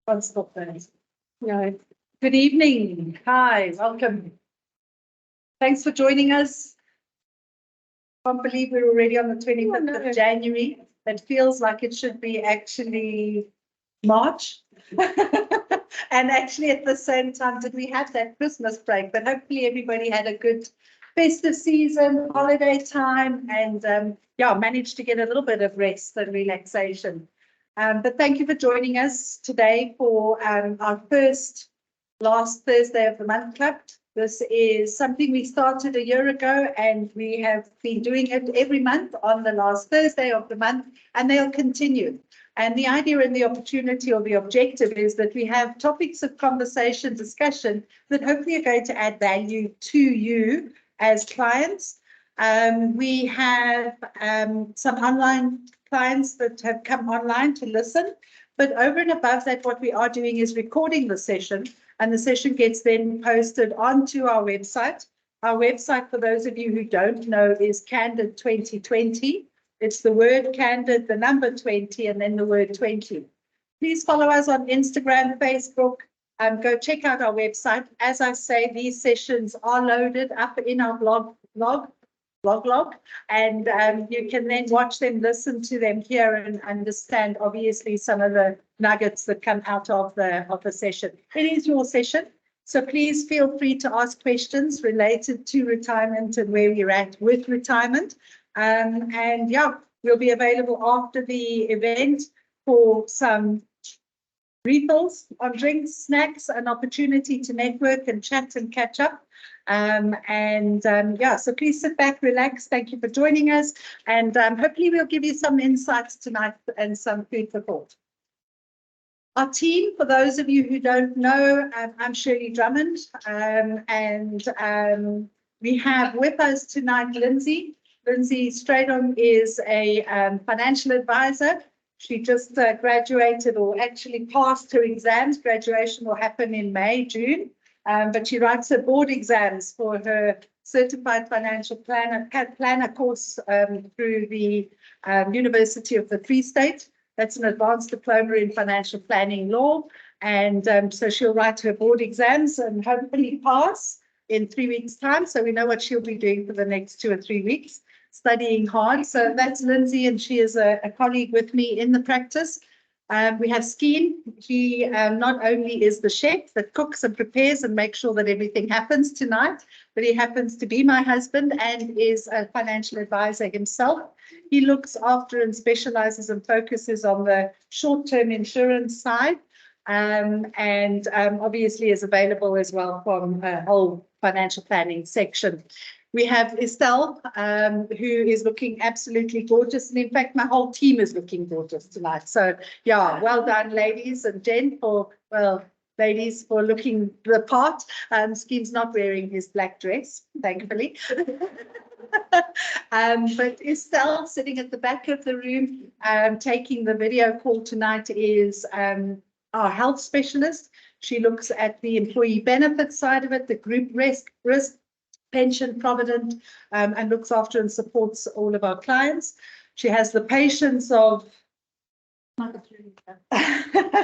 Constable things. No. Good evening. Hi, welcome. Thanks for joining us. Can't believe we're already on the 25th of January. It feels like it should be actually March. And actually at the same time, did we have that Christmas break? But hopefully everybody had a good festive season, holiday time, and yeah, managed to get a little bit of rest and relaxation. But thank you for joining us today for our last Thursday of the month club. This is something we started a year ago, and we have been doing it every month on the last Thursday of the month, and they'll continue. And the idea and the opportunity or the objective is that we have topics of conversation, discussion that hopefully are going to add value to you as clients. We have some online clients that have come online to listen, but over and above that, what we are doing is recording the session, and the session gets then posted onto our website. Our website, for those of you who don't know, is Candid 2020. It's the word Candid, the number 20, and then the word 20. Please follow us on Instagram, Facebook. Go check out our website. As I say, these sessions are loaded up in our blog log, and you can then watch them, listen to them here, and understand obviously some of the nuggets that come out of the session. It is your session, so please feel free to ask questions related to retirement and where we're at with retirement. And yeah, we'll be available after the event for some refills on drinks, snacks, an opportunity to network and chat and catch up. Yeah, so please sit back, relax. Thank you for joining us. And hopefully we'll give you some insights tonight and some food for thought. Our team, for those of you who don't know, I'm Shirley Drummond, and we have with us tonight Lindsay. Lindsay Stradom is a financial advisor. She just graduated, or actually passed her exams. Graduation will happen in May, June. But she writes her board exams for her certified financial planner course through the University of the Free State. That's an advanced diploma in financial planning law. And so she'll write her board exams and hopefully pass in 3 weeks' time. So we know what she'll be doing for the next 2 or 3 weeks, studying hard. So that's Lindsay, and she is a colleague with me in the practice. We have Skeen. He not only is the chef that cooks and prepares and makes sure that everything happens tonight, but he happens to be my husband and is a financial advisor himself. He looks after and specializes and focuses on the short-term insurance side, and obviously is available as well from a whole financial planning section. We have Estelle, who is looking absolutely gorgeous. And in fact, my whole team is looking gorgeous tonight. So yeah, well done, ladies and gent, ladies for looking the part. Skeen's not wearing his black dress, thankfully. But Estelle, sitting at the back of the room, taking the video call tonight, is our health specialist. She looks at the employee benefit side of it, the group risk, pension, provident, and looks after and supports all of our clients. She has the patience of Mother Teresa.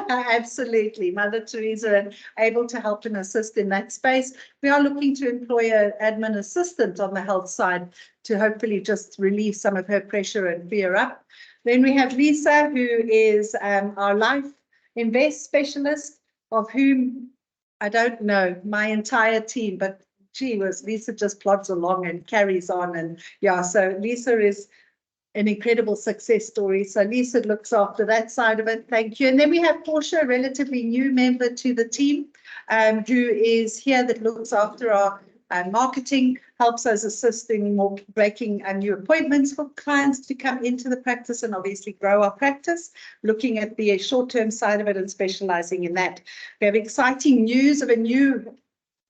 Absolutely, Mother Teresa, and able to help and assist in that space. We are looking to employ an admin assistant on the health side to hopefully just relieve some of her pressure and fear up. Then we have Lisa, who is our life invest specialist, of whom I don't know my entire team, but Lisa just plods along and carries on. And yeah, so Lisa is an incredible success story. So Lisa looks after that side of it. Thank you. And then we have Portia, a relatively new member to the team, who is here, that looks after our marketing, helps us assisting more breaking new appointments for clients to come into the practice and obviously grow our practice, looking at the short-term side of it and specializing in that. We have exciting news of a new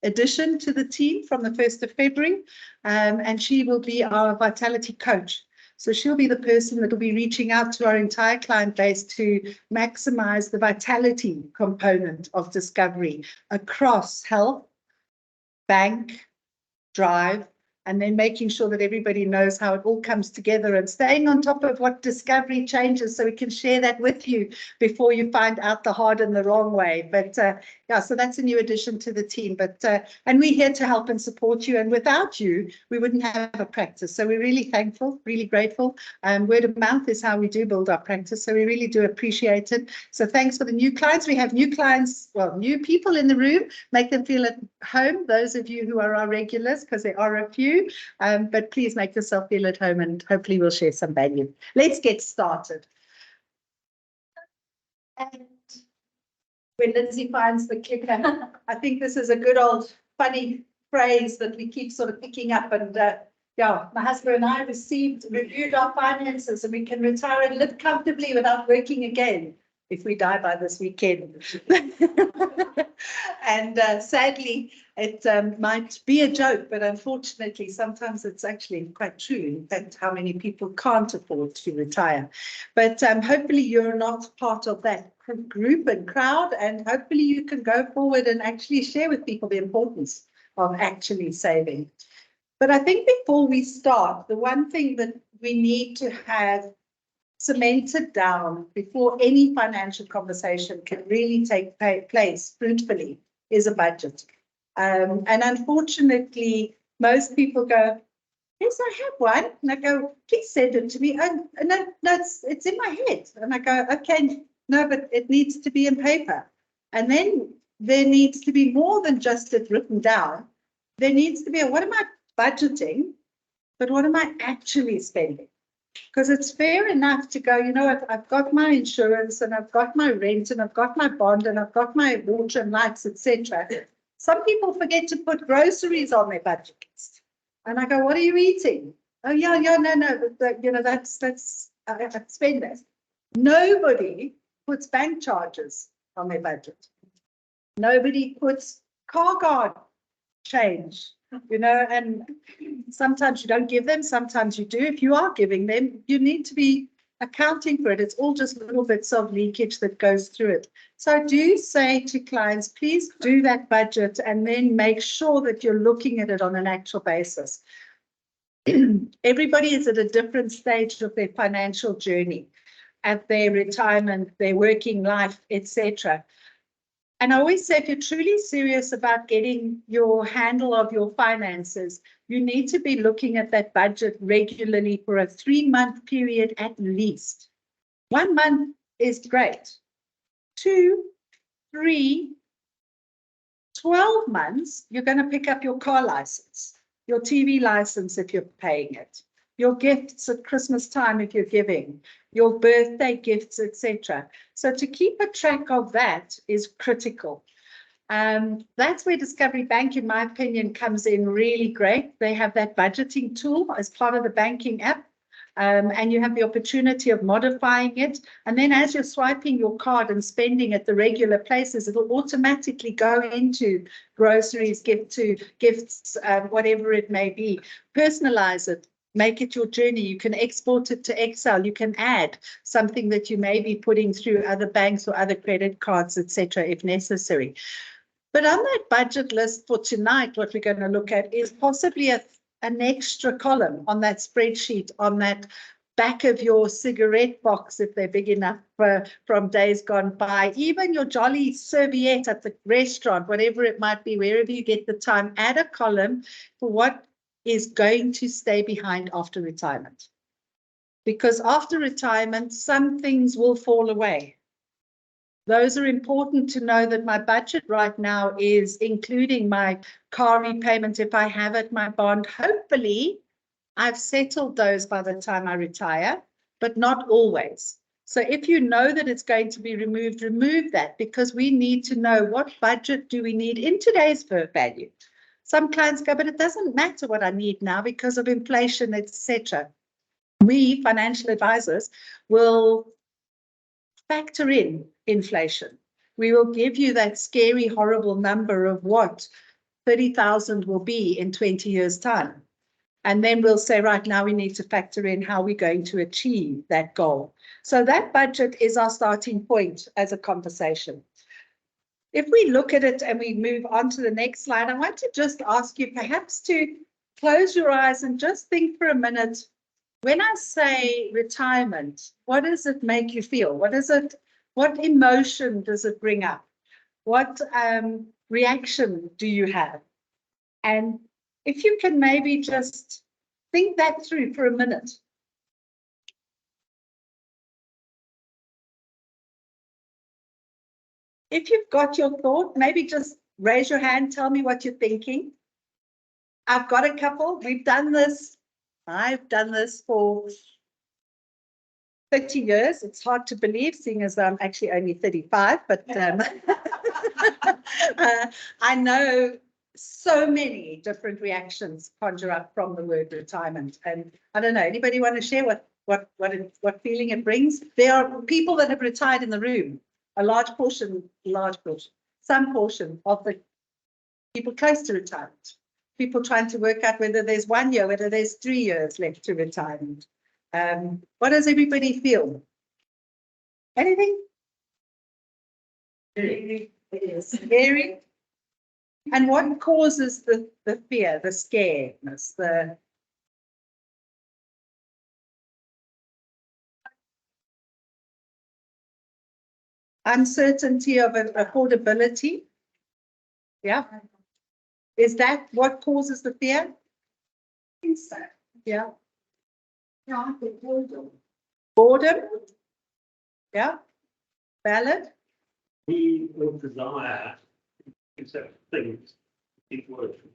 addition to the team from the 1st of February, and she will be our vitality coach. So she'll be the person that will be reaching out to our entire client base to maximize the vitality component of Discovery across health, bank, drive, and then making sure that everybody knows how it all comes together and staying on top of what discovery changes so we can share that with you before you find out the hard and the wrong way. But yeah, so that's a new addition to the team. But and we're here to help and support you. And without you, we wouldn't have a practice. So we're really thankful, really grateful. Word of mouth is how we do build our practice. So we really do appreciate it. So thanks for the new clients. We have new clients, well, new people in the room. Make them feel at home, those of you who are our regulars, because there are a few. But please make yourself feel at home and hopefully we'll share some value. Let's get started. And when Lindsay finds the clicker, I think this is a good old funny phrase that we keep sort of picking up. And yeah, my husband and I reviewed our finances, and we can retire and live comfortably without working again if we die by this weekend. And sadly, it might be a joke, but unfortunately, sometimes it's actually quite true. In fact, how many people can't afford to retire. But hopefully you're not part of that group and crowd, and hopefully you can go forward and actually share with people the importance of actually saving. But I think before we start, the one thing that we need to have cemented down before any financial conversation can really take place fruitfully is a budget. And unfortunately, most people go, yes, I have one. And I go, please send it to me. Oh, no, it's in my head. And I go, okay, no, but it needs to be in paper. And then there needs to be more than just it written down. There needs to be what am I budgeting, but what am I actually spending? Because it's fair enough to go, you know what, I've got my insurance and I've got my rent and I've got my bond and I've got my water and lights, etc. Some people forget to put groceries on their budget list. And I go, what are you eating? Oh, yeah, no, but you know, that's I spend that. Nobody puts bank charges on their budget. Nobody puts car guard change. You know, and sometimes you don't give them, sometimes you do. If you are giving them, you need to be accounting for it. It's all just little bits of leakage that goes through it. So I do say to clients, please do that budget and then make sure that you're looking at it on an actual basis. Everybody is at a different stage of their financial journey, at their retirement, their working life, etc. And I always say, if you're truly serious about getting your handle of your finances, you need to be looking at that budget regularly for a 3-month period at least. 1 month is great. 2, 3, 12 months, you're going to pick up your car license, your TV license if you're paying it, your gifts at Christmas time if you're giving, your birthday gifts, etc. So to keep a track of that is critical. That's where Discovery Bank, in my opinion, comes in really great. They have that budgeting tool as part of the banking app, and you have the opportunity of modifying it. And then as you're swiping your card and spending at the regular places, it'll automatically go into groceries, gifts, whatever it may be. Personalize it. Make it your journey. You can export it to Excel. You can add something that you may be putting through other banks or other credit cards, etc., if necessary. But on that budget list for tonight, what we're going to look at is possibly an extra column on that spreadsheet, on that back of your cigarette box, if they're big enough from days gone by, even your jolly serviette at the restaurant, whatever it might be, wherever you get the time, add a column for what is going to stay behind after retirement. Because after retirement, some things will fall away. Those are important to know, that my budget right now is including my car repayment if I have it, my bond. Hopefully, I've settled those by the time I retire, but not always. So if you know that it's going to be removed, remove that, because we need to know what budget do we need in today's value. Some clients go, but it doesn't matter what I need now because of inflation, etc. We, financial advisors, will factor in inflation. We will give you that scary, horrible number of what 30,000 will be in 20 years' time. And then we'll say, right now we need to factor in how we're going to achieve that goal. So that budget is our starting point as a conversation. If we look at it and we move on to the next slide, I want to just ask you perhaps to close your eyes and just think for a minute. When I say retirement, what does it make you feel? What emotion does it bring up? What reaction do you have? And if you can maybe just think that through for a minute. If you've got your thought, maybe just raise your hand, tell me what you're thinking. I've got a couple. We've done this. I've done this for 30 years. It's hard to believe, seeing as I'm actually only 35, but I know so many different reactions conjure up from the word retirement. And I don't know, anybody want to share what feeling it brings? There are people that have retired in the room, some portion of the people close to retirement. People trying to work out whether there's 1 year, whether there's 3 years left to retirement. What does everybody feel? Anything? Scary. And what causes the fear, the scaredness, the uncertainty of affordability? Yeah. Is that what causes the fear? I think so. Yeah. Yeah, I think boredom. Boredom? Yeah. Valid? We will desire accept things it works.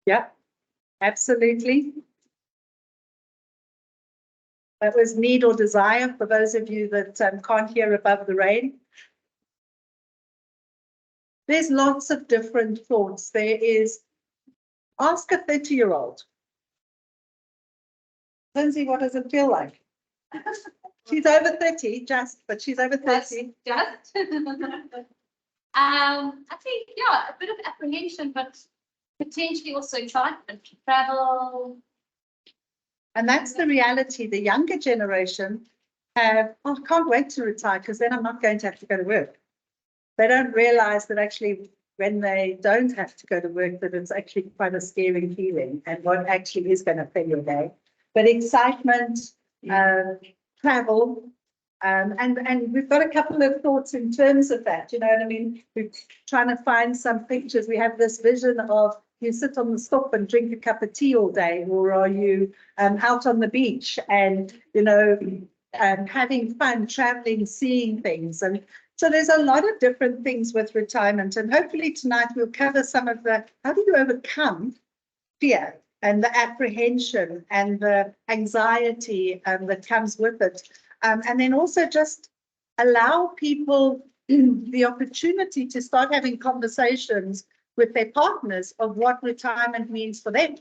Yeah, absolutely. That was need or desire for those of you that can't hear above the rain. There's lots of different thoughts. There is, ask a 30-year-old. Lindsay, what does it feel like? She's over 30, but she's over 30. Just. I think, yeah, a bit of apprehension, but potentially also excitement to travel. And that's the reality. The younger generation have, oh, I can't wait to retire because then I'm not going to have to go to work. They don't realize that actually when they don't have to go to work, that it's actually quite a scary feeling and what actually is going to fill your day. But excitement, travel, and we've got a couple of thoughts in terms of that. You know what I mean? We're trying to find some pictures. We have this vision of you sit on the stoep and drink a cup of tea all day, or are you out on the beach and, you know, having fun, traveling, seeing things. And so there's a lot of different things with retirement. And hopefully tonight we'll cover some of the, how do you overcome fear and the apprehension and the anxiety that comes with it. And then also just allow people the opportunity to start having conversations with their partners of what retirement means for them.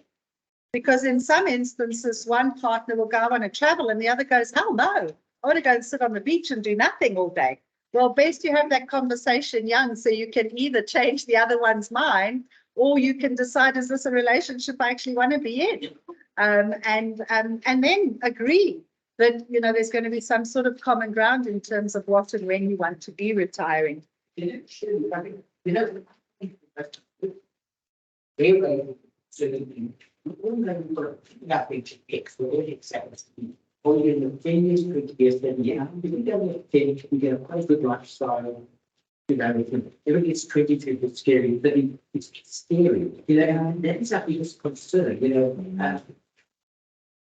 Because in some instances, one partner will go, I want to travel, and the other goes, hell no, I want to go and sit on the beach and do nothing all day. Well, best you have that conversation young so you can either change the other one's mind, or you can decide, is this a relationship I actually want to be in? And then agree that, you know, there's going to be some sort of common ground in terms of what and when you want to be retiring. Nothing to fix, all you know, 10 years, 20 years, then yeah, if we don't have 10, we get a quite good lifestyle. You know, if it gets 22, it's scary, but it's scary. You know, and that's our biggest concern. You know,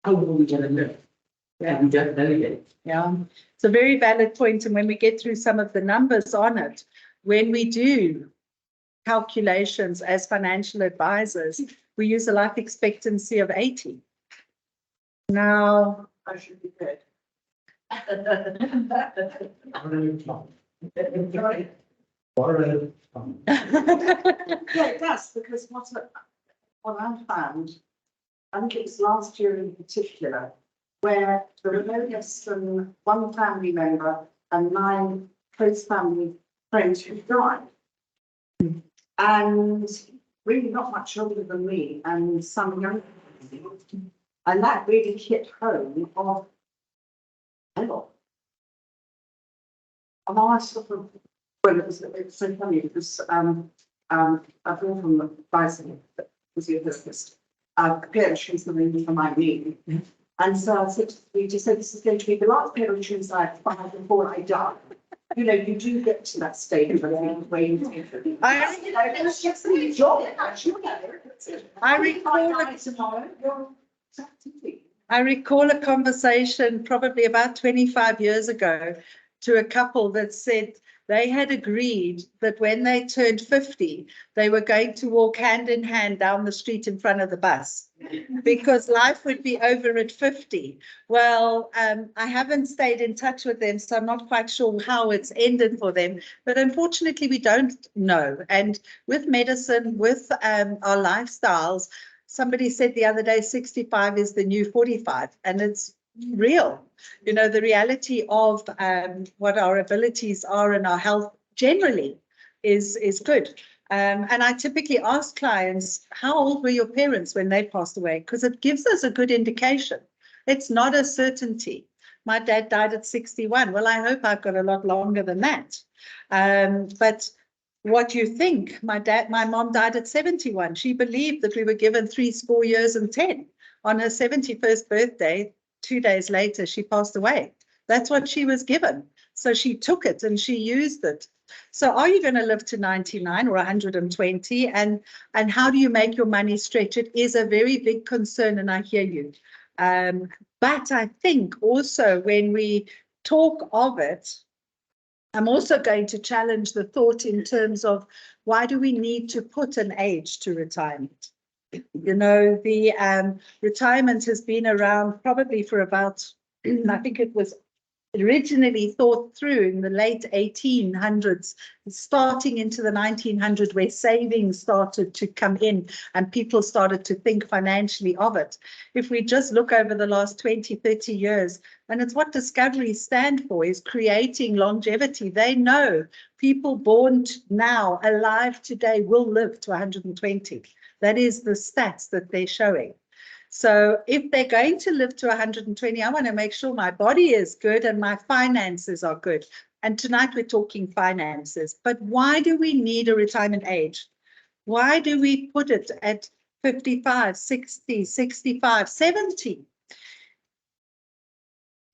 how long are we going to live? Yeah, we don't know yet. Yeah, it's a very valid point. And when we get through some of the numbers on it, when we do calculations as financial advisors, we use a life expectancy of 80. Now, I should be good. Yeah, it does, because what I found, I think it was last year in particular, where there were no less than one family member and 9 close family friends who died. And really not much older than me, and some younger. And that really hit home of, hello. And I sort of, well, it's so funny because I brought from the bicycle that was your business. a pair of shoes for my knee. And so I said, we just said, this is going to be the last pair of shoes I buy before I die. You know, you do get to that stage where you think, it's just a job. I recall die tomorrow, you're exactly. I recall a conversation probably about 25 years ago to a couple that said they had agreed that when they turned 50, they were going to walk hand in hand down the street in front of the bus because life would be over at 50. Well, I haven't stayed in touch with them, so I'm not quite sure how it's ended for them. But unfortunately, we don't know. And with medicine, with our lifestyles, somebody said the other day, 65 is the new 45, and it's real. You know, the reality of what our abilities are and our health generally is good. And I typically ask clients, how old were your parents when they passed away? Because it gives us a good indication. It's not a certainty. My dad died at 61. Well, I hope I've got a lot longer than that. But what you think, my mom died at 71. She believed that we were given 70 years and 10. On her 71st birthday, 2 days later, she passed away. That's what she was given. So she took it and she used it. So are you going to live to 99 or 120? And how do you make your money stretch? It is a very big concern, and I hear you. But I think also when we talk of it, I'm also going to challenge the thought in terms of why do we need to put an age to retirement? You know, the retirement has been around probably for about, I think it was originally thought through in the late 1800s, starting into the 1900s, where savings started to come in and people started to think financially of it. If we just look over the last 20, 30 years, and it's what discoveries stand for, is creating longevity. They know people born now, alive today, will live to 120. That is the stats that they're showing. So if they're going to live to 120, I want to make sure my body is good and my finances are good. And tonight we're talking finances. But why do we need a retirement age? Why do we put it at 55, 60, 65, 70?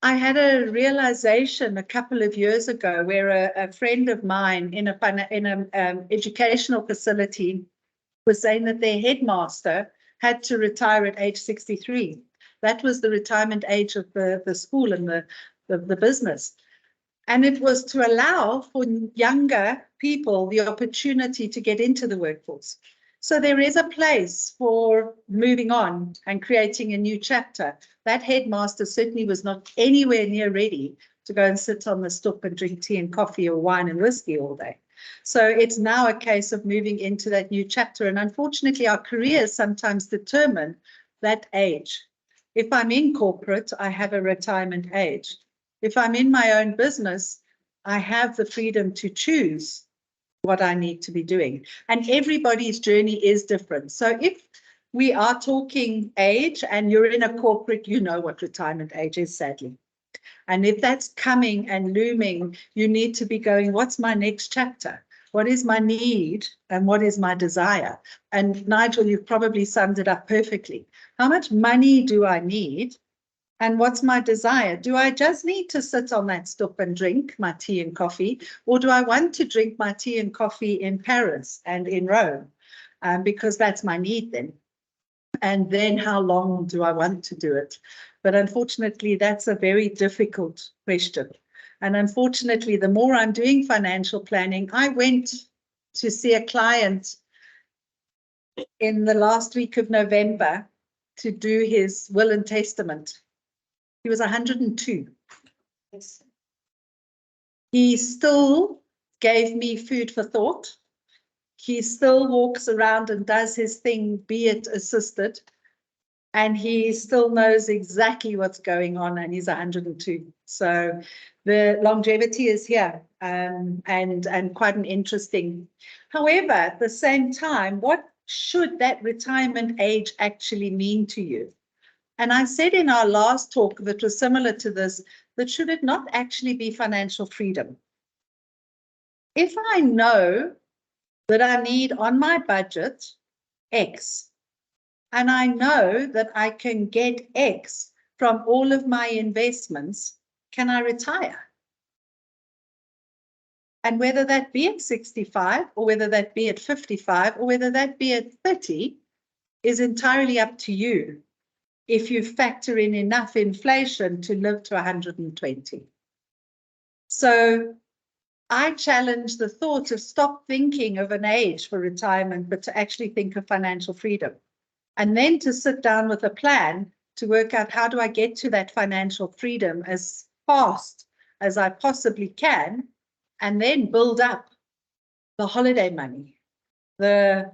I had a realization a couple of years ago where a friend of mine in an educational facility was saying that their headmaster had to retire at age 63. That was the retirement age of the school and the business. And it was to allow for younger people the opportunity to get into the workforce. So there is a place for moving on and creating a new chapter. That headmaster certainly was not anywhere near ready to go and sit on the stoep and drink tea and coffee or wine and whiskey all day. So it's now a case of moving into that new chapter. And unfortunately, our careers sometimes determine that age. If I'm in corporate, I have a retirement age. If I'm in my own business, I have the freedom to choose what I need to be doing. And everybody's journey is different. So if we are talking age and you're in a corporate, you know what retirement age is, sadly. And if that's coming and looming, you need to be going, what's my next chapter? What is my need and what is my desire? And Nigel, you've probably summed it up perfectly. How much money do I need? And what's my desire? Do I just need to sit on that stoep and drink my tea and coffee? Or do I want to drink my tea and coffee in Paris and in Rome? Because that's my need then. And then how long do I want to do it? But unfortunately, that's a very difficult question. And unfortunately, the more I'm doing financial planning, I went to see a client in the last week of November to do his will and testament. He was 102. He still gave me food for thought. He still walks around and does his thing, be it assisted. And he still knows exactly what's going on, and he's 102. So the longevity is here, and quite an interesting. However, at the same time, what should that retirement age actually mean to you? And I said in our last talk that was similar to this, that should it not actually be financial freedom? If I know that I need on my budget X, and I know that I can get X from all of my investments, can I retire? And whether that be at 65, or whether that be at 55, or whether that be at 30, is entirely up to you if you factor in enough inflation to live to 120. So I challenge the thought of stop thinking of an age for retirement, but to actually think of financial freedom. And then to sit down with a plan to work out, how do I get to that financial freedom as fast as I possibly can, and then build up the holiday money, the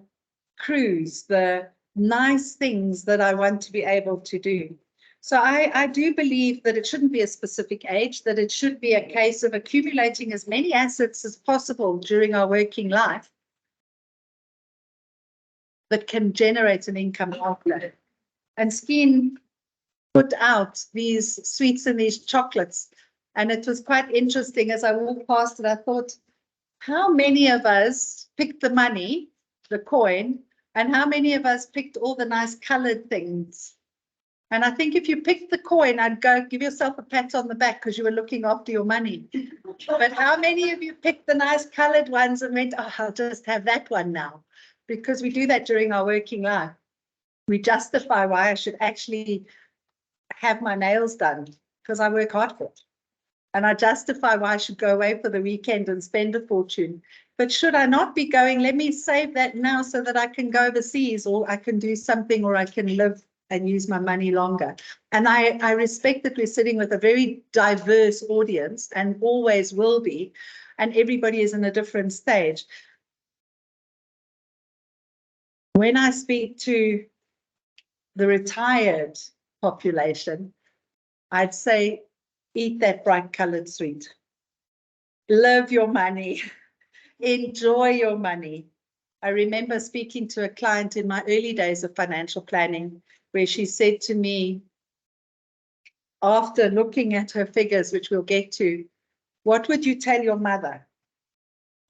cruise, the nice things that I want to be able to do. So I do believe that it shouldn't be a specific age, that it should be a case of accumulating as many assets as possible during our working life that can generate an income after. And Skeen put out these sweets and these chocolates, and it was quite interesting. As I walked past it, I thought, how many of us picked the money, the coin, and how many of us picked all the nice colored things? And I think if you picked the coin, I'd go give yourself a pat on the back because you were looking after your money. But how many of you picked the nice colored ones and went, oh, I'll just have that one now? Because we do that during our working life. We justify why I should actually have my nails done because I work hard for it. And I justify why I should go away for the weekend and spend a fortune. But should I not be going, let me save that now so that I can go overseas, or I can do something, or I can live and use my money longer. And I respect that we're sitting with a very diverse audience, and always will be, and everybody is in a different stage. When I speak to the retired population, I'd say, eat that bright colored sweet. Live your money. Enjoy your money. I remember speaking to a client in my early days of financial planning, where she said to me, after looking at her figures, which we'll get to, what would you tell your mother?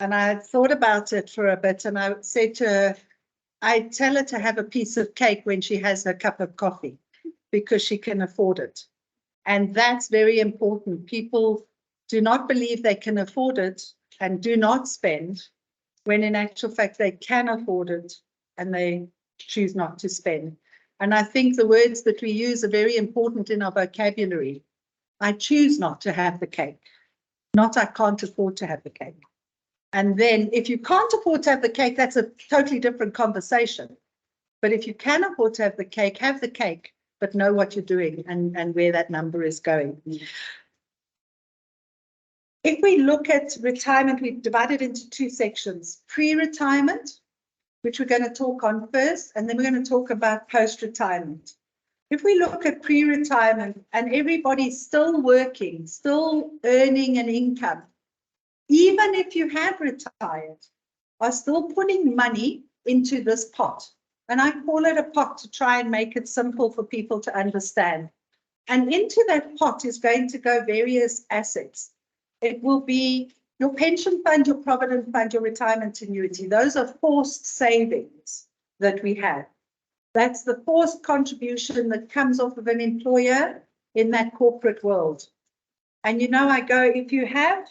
And I had thought about it for a bit, and I said to her, I tell her to have a piece of cake when she has her cup of coffee, because she can afford it. And that's very important. People do not believe they can afford it and do not spend, when in actual fact they can afford it and they choose not to spend. And I think the words that we use are very important in our vocabulary. I choose not to have the cake, not I can't afford to have the cake. And then if you can't afford to have the cake, that's a totally different conversation. But if you can afford to have the cake, but know what you're doing and where that number is going. If we look at retirement, we've divided into two sections: pre-retirement, which we're going to talk on first, and then we're going to talk about post-retirement. If we look at pre-retirement, and everybody's still working, still earning an income, even if you have retired, are still putting money into this pot. And I call it a pot to try and make it simple for people to understand. And into that pot is going to go various assets. It will be your pension fund, your provident fund, your retirement annuity. Those are forced savings that we have. That's the forced contribution that comes off of an employer in that corporate world. And you know, I go, if you have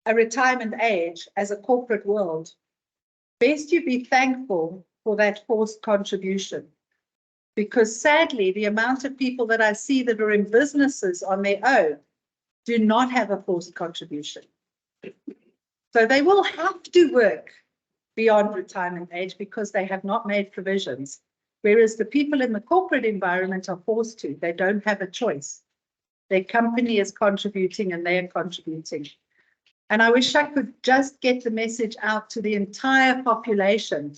a retirement age as a corporate world, best you be thankful for that forced contribution. Because sadly, the amount of people that I see that are in businesses on their own do not have a forced contribution. So they will have to work beyond retirement age because they have not made provisions. Whereas the people in the corporate environment are forced to. They don't have a choice. Their company is contributing and they are contributing. And I wish I could just get the message out to the entire population.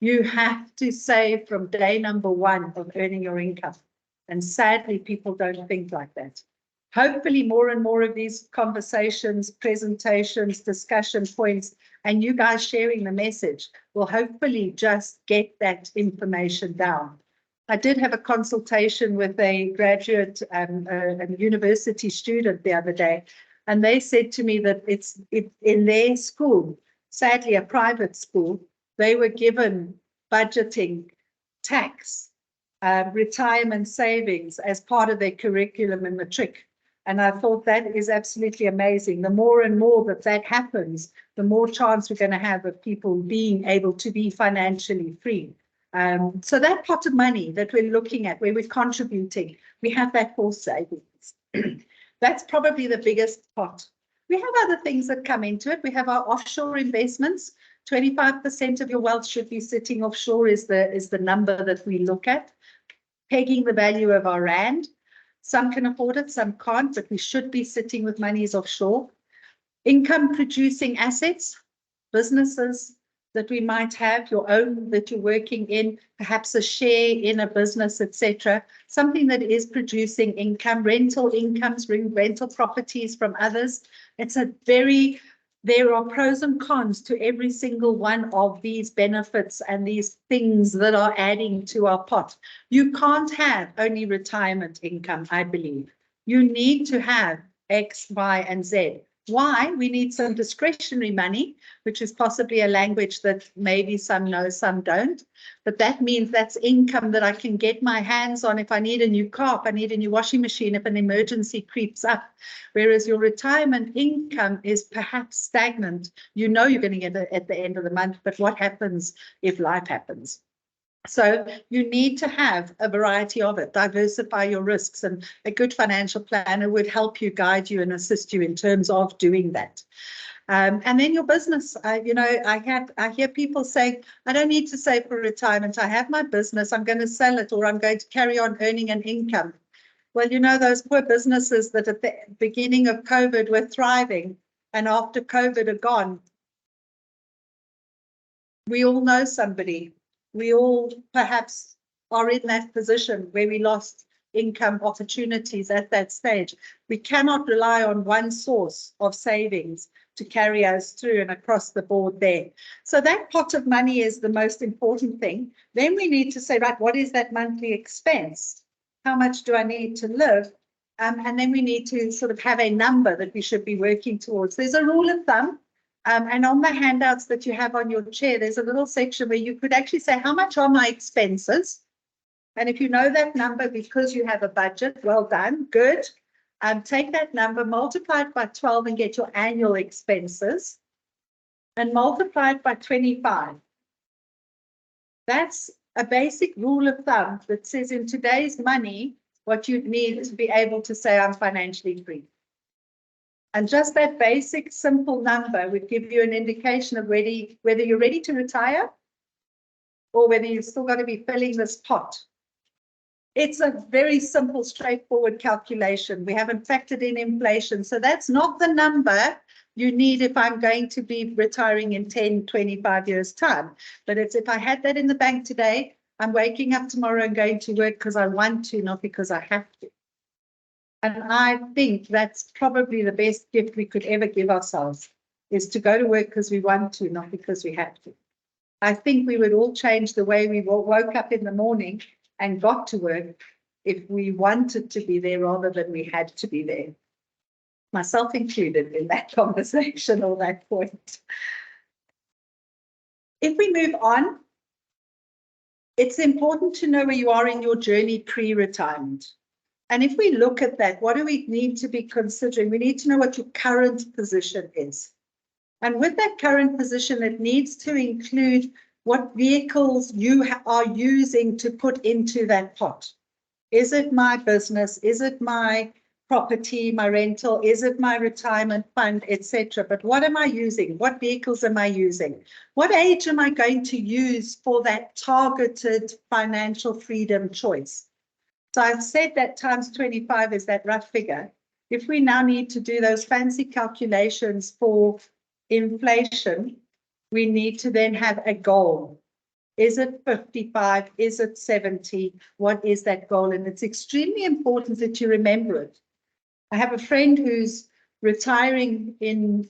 You have to save from day number one of earning your income. And sadly, people don't think like that. Hopefully, more and more of these conversations, presentations, discussion points, and you guys sharing the message will hopefully just get that information down. I did have a consultation with a graduate a university student the other day, and they said to me that it's in their school, sadly a private school, they were given budgeting, tax, retirement savings as part of their curriculum in matric. And I thought that is absolutely amazing. The more and more that that happens, the more chance we're going to have of people being able to be financially free. So that pot of money that we're looking at, where we're contributing, we have that for savings. That's probably the biggest pot. We have other things that come into it. We have our offshore investments. 25% of your wealth should be sitting offshore is the number that we look at. Pegging the value of our rand. Some can afford it, some can't, but we should be sitting with monies offshore. Income producing assets, businesses that we might have, your own that you're working in, perhaps a share in a business, etc. Something that is producing income, rental incomes, rental properties from others. There are pros and cons to every single one of these benefits and these things that are adding to our pot. You can't have only retirement income, I believe. You need to have X, Y, and Z. Why? We need some discretionary money, which is possibly a language that maybe some know, some don't. But that means that's income that I can get my hands on if I need a new car, if I need a new washing machine, if an emergency creeps up. Whereas your retirement income is perhaps stagnant. You know you're going to get it at the end of the month, but what happens if life happens? So you need to have a variety of it, diversify your risks, and a good financial planner would help you, guide you, and assist you in terms of doing that. And then your business, I hear people say, I don't need to save for retirement. I have my business, I'm going to sell it, or I'm going to carry on earning an income. Well, you know, those poor businesses that at the beginning of COVID were thriving and after COVID are gone. We all know somebody. We all perhaps are in that position where we lost income opportunities at that stage. We cannot rely on one source of savings to carry us through and across the board there. So that pot of money is the most important thing. Then we need to say, right, what is that monthly expense? How much do I need to live? And then we need to sort of have a number that we should be working towards. There's a rule of thumb. And on the handouts that you have on your chair, there's a little section where you could actually say, how much are my expenses? And if you know that number because you have a budget, well done, good. Take that number, multiply it by 12 and get your annual expenses and multiply it by 25. That's a basic rule of thumb that says in today's money, what you'd need to be able to say I'm financially free. And just that basic, simple number would give you an indication of whether you're ready to retire or whether you've still got to be filling this pot. It's a very simple, straightforward calculation. We haven't factored in inflation. So that's not the number you need if I'm going to be retiring in 10, 25 years' time. But it's if I had that in the bank today, I'm waking up tomorrow and going to work because I want to, not because I have to. And I think that's probably the best gift we could ever give ourselves, is to go to work because we want to, not because we have to. I think we would all change the way we woke up in the morning and got to work if we wanted to be there rather than we had to be there. Myself included in that conversation or that point. If we move on, it's important to know where you are in your journey pre-retirement. And if we look at that, what do we need to be considering? We need to know what your current position is. And with that current position, it needs to include what vehicles you are using to put into that pot. Is it my business? Is it my property, my rental? Is it my retirement fund, etc.? But what am I using? What vehicles am I using? What age am I going to use for that targeted financial freedom choice? So I've said that times 25 is that rough figure. If we now need to do those fancy calculations for inflation, we need to then have a goal. Is it 55? Is it 70? What is that goal? And it's extremely important that you remember it. I have a friend who's retiring in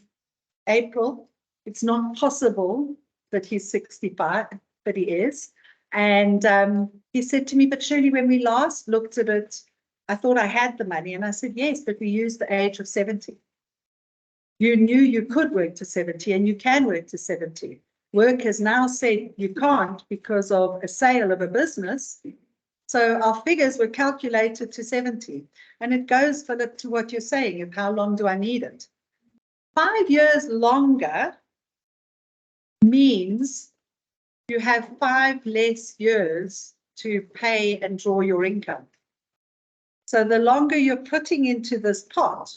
April. It's not possible that he's 65, but he is. And he said to me, but Shirley, when we last looked at it, I thought I had the money. And I said, yes, but we used the age of 70. You knew you could work to 70 and you can work to 70. Work has now said you can't because of a sale of a business. So our figures were calculated to 70. And it goes, Philip, to what you're saying of how long do I need it? 5 years longer means you have 5 less years to pay and draw your income. So the longer you're putting into this pot,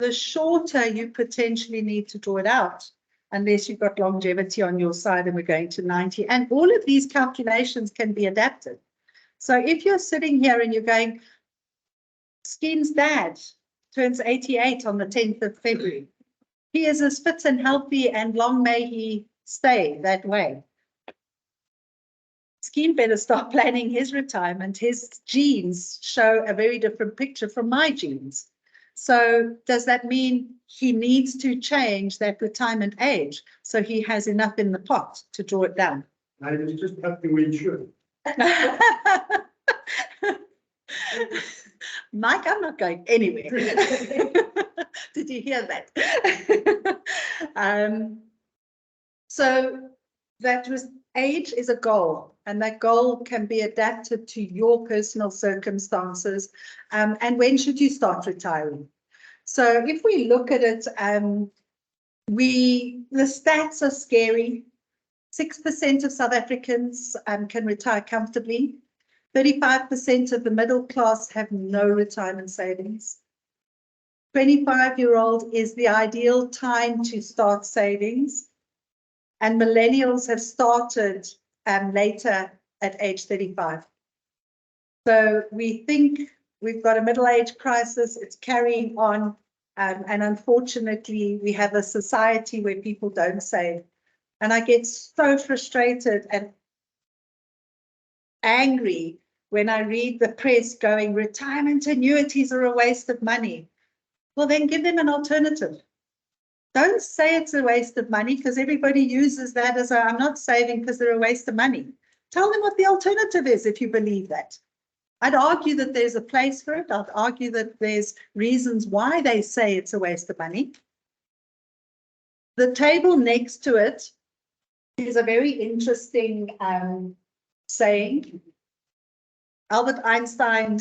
the shorter you potentially need to draw it out, unless you've got longevity on your side and we're going to 90. And all of these calculations can be adapted. So if you're sitting here and you're going, Skeen's dad turns 88 on the 10th of February. He is as fit and healthy and long may he stay that way. Skeen better start planning his retirement. His genes show a very different picture from my genes. So does that mean he needs to change that retirement age so he has enough in the pot to draw it down? I was just happy we should. Mike, I'm not going anywhere. Did you hear that? So that was age is a goal, and that goal can be adapted to your personal circumstances. And when should you start retiring? So if we look at it, the stats are scary. 6% of South Africans can retire comfortably. 35% of the middle class have no retirement savings. 25-year-old is the ideal time to start savings. And millennials have started later at age 35. So we think we've got a middle-age crisis. It's carrying on. And unfortunately, we have a society where people don't save. And I get so frustrated and angry when I read the press going, retirement annuities are a waste of money. Well, then give them an alternative. Don't say it's a waste of money, because everybody uses that as I'm not saving because they're a waste of money. Tell them what the alternative is if you believe that. I'd argue that there's a place for it. I'd argue that there's reasons why they say it's a waste of money. The table next to it is a very interesting saying. Albert Einstein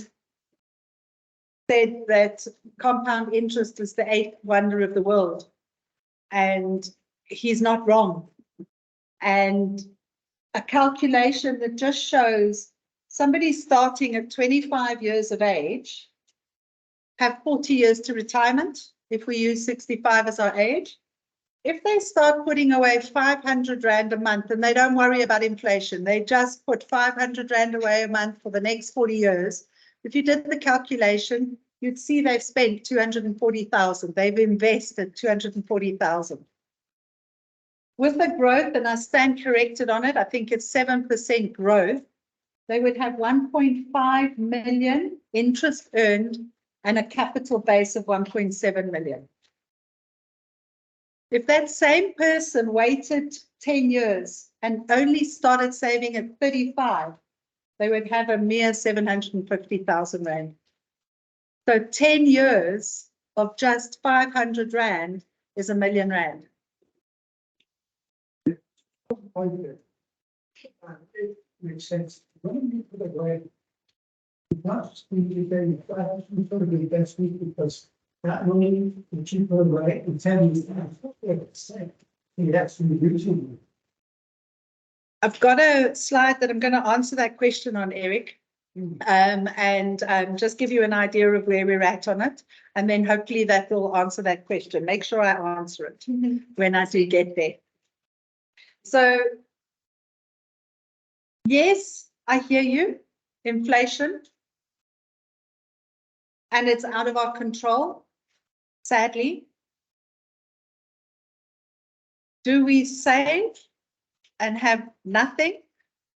said that compound interest is the 8th wonder of the world. And he's not wrong. And a calculation that just shows somebody starting at 25 years of age have 40 years to retirement, if we use 65 as our age. If they start putting away 500 Rand a month and they don't worry about inflation, they just put 500 Rand away a month for the next 40 years. If you did the calculation, you'd see they've spent 240,000. They've invested 240,000. With the growth, and I stand corrected on it, I think it's 7% growth, they would have 1.5 million interest earned and a capital base of 1.7 million. If that same person waited 10 years and only started saving at 35, they would have a mere 750,000 Rand. So 10 years of just 500 Rand is R1 million. It makes sense. When you put away, not we be very fast, we sort of be best week because that money, the cheaper way, and 10 years, that's reducing. I've got a slide that I'm going to answer that question on, Eric, and just give you an idea of where we're at on it. And then hopefully that will answer that question. Make sure I answer it when I do get there. So, yes, I hear you, inflation, and it's out of our control, sadly. Do we save and have nothing,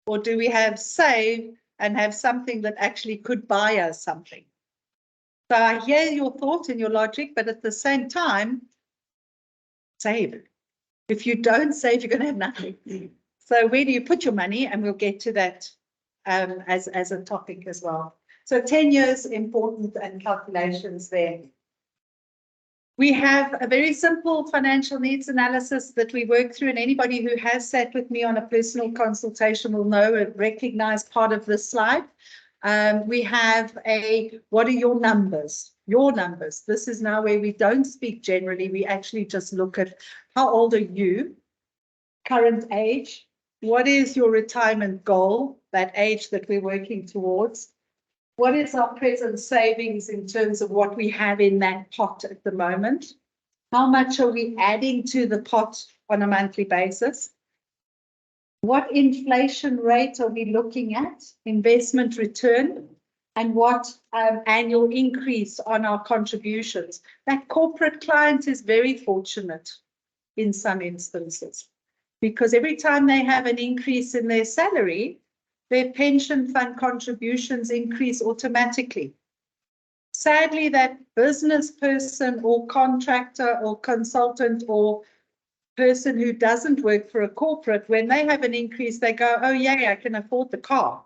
or do we have save and have something that actually could buy us something? So I hear your thought and your logic, but at the same time, save. If you don't save, you're going to have nothing. So where do you put your money? And we'll get to that as a topic as well. So 10 years important and calculations there. We have a very simple financial needs analysis that we work through, and anybody who has sat with me on a personal consultation will know and recognize part of this slide. We have what are your numbers? Your numbers. This is now where we don't speak generally. We actually just look at how old are you, current age, what is your retirement goal, that age that we're working towards, what is our present savings in terms of what we have in that pot at the moment, how much are we adding to the pot on a monthly basis, what inflation rate are we looking at, investment return, and what annual increase on our contributions. That corporate client is very fortunate in some instances, because every time they have an increase in their salary, their pension fund contributions increase automatically. Sadly, that business person or contractor or consultant or person who doesn't work for a corporate, when they have an increase, they go, oh yeah, I can afford the car.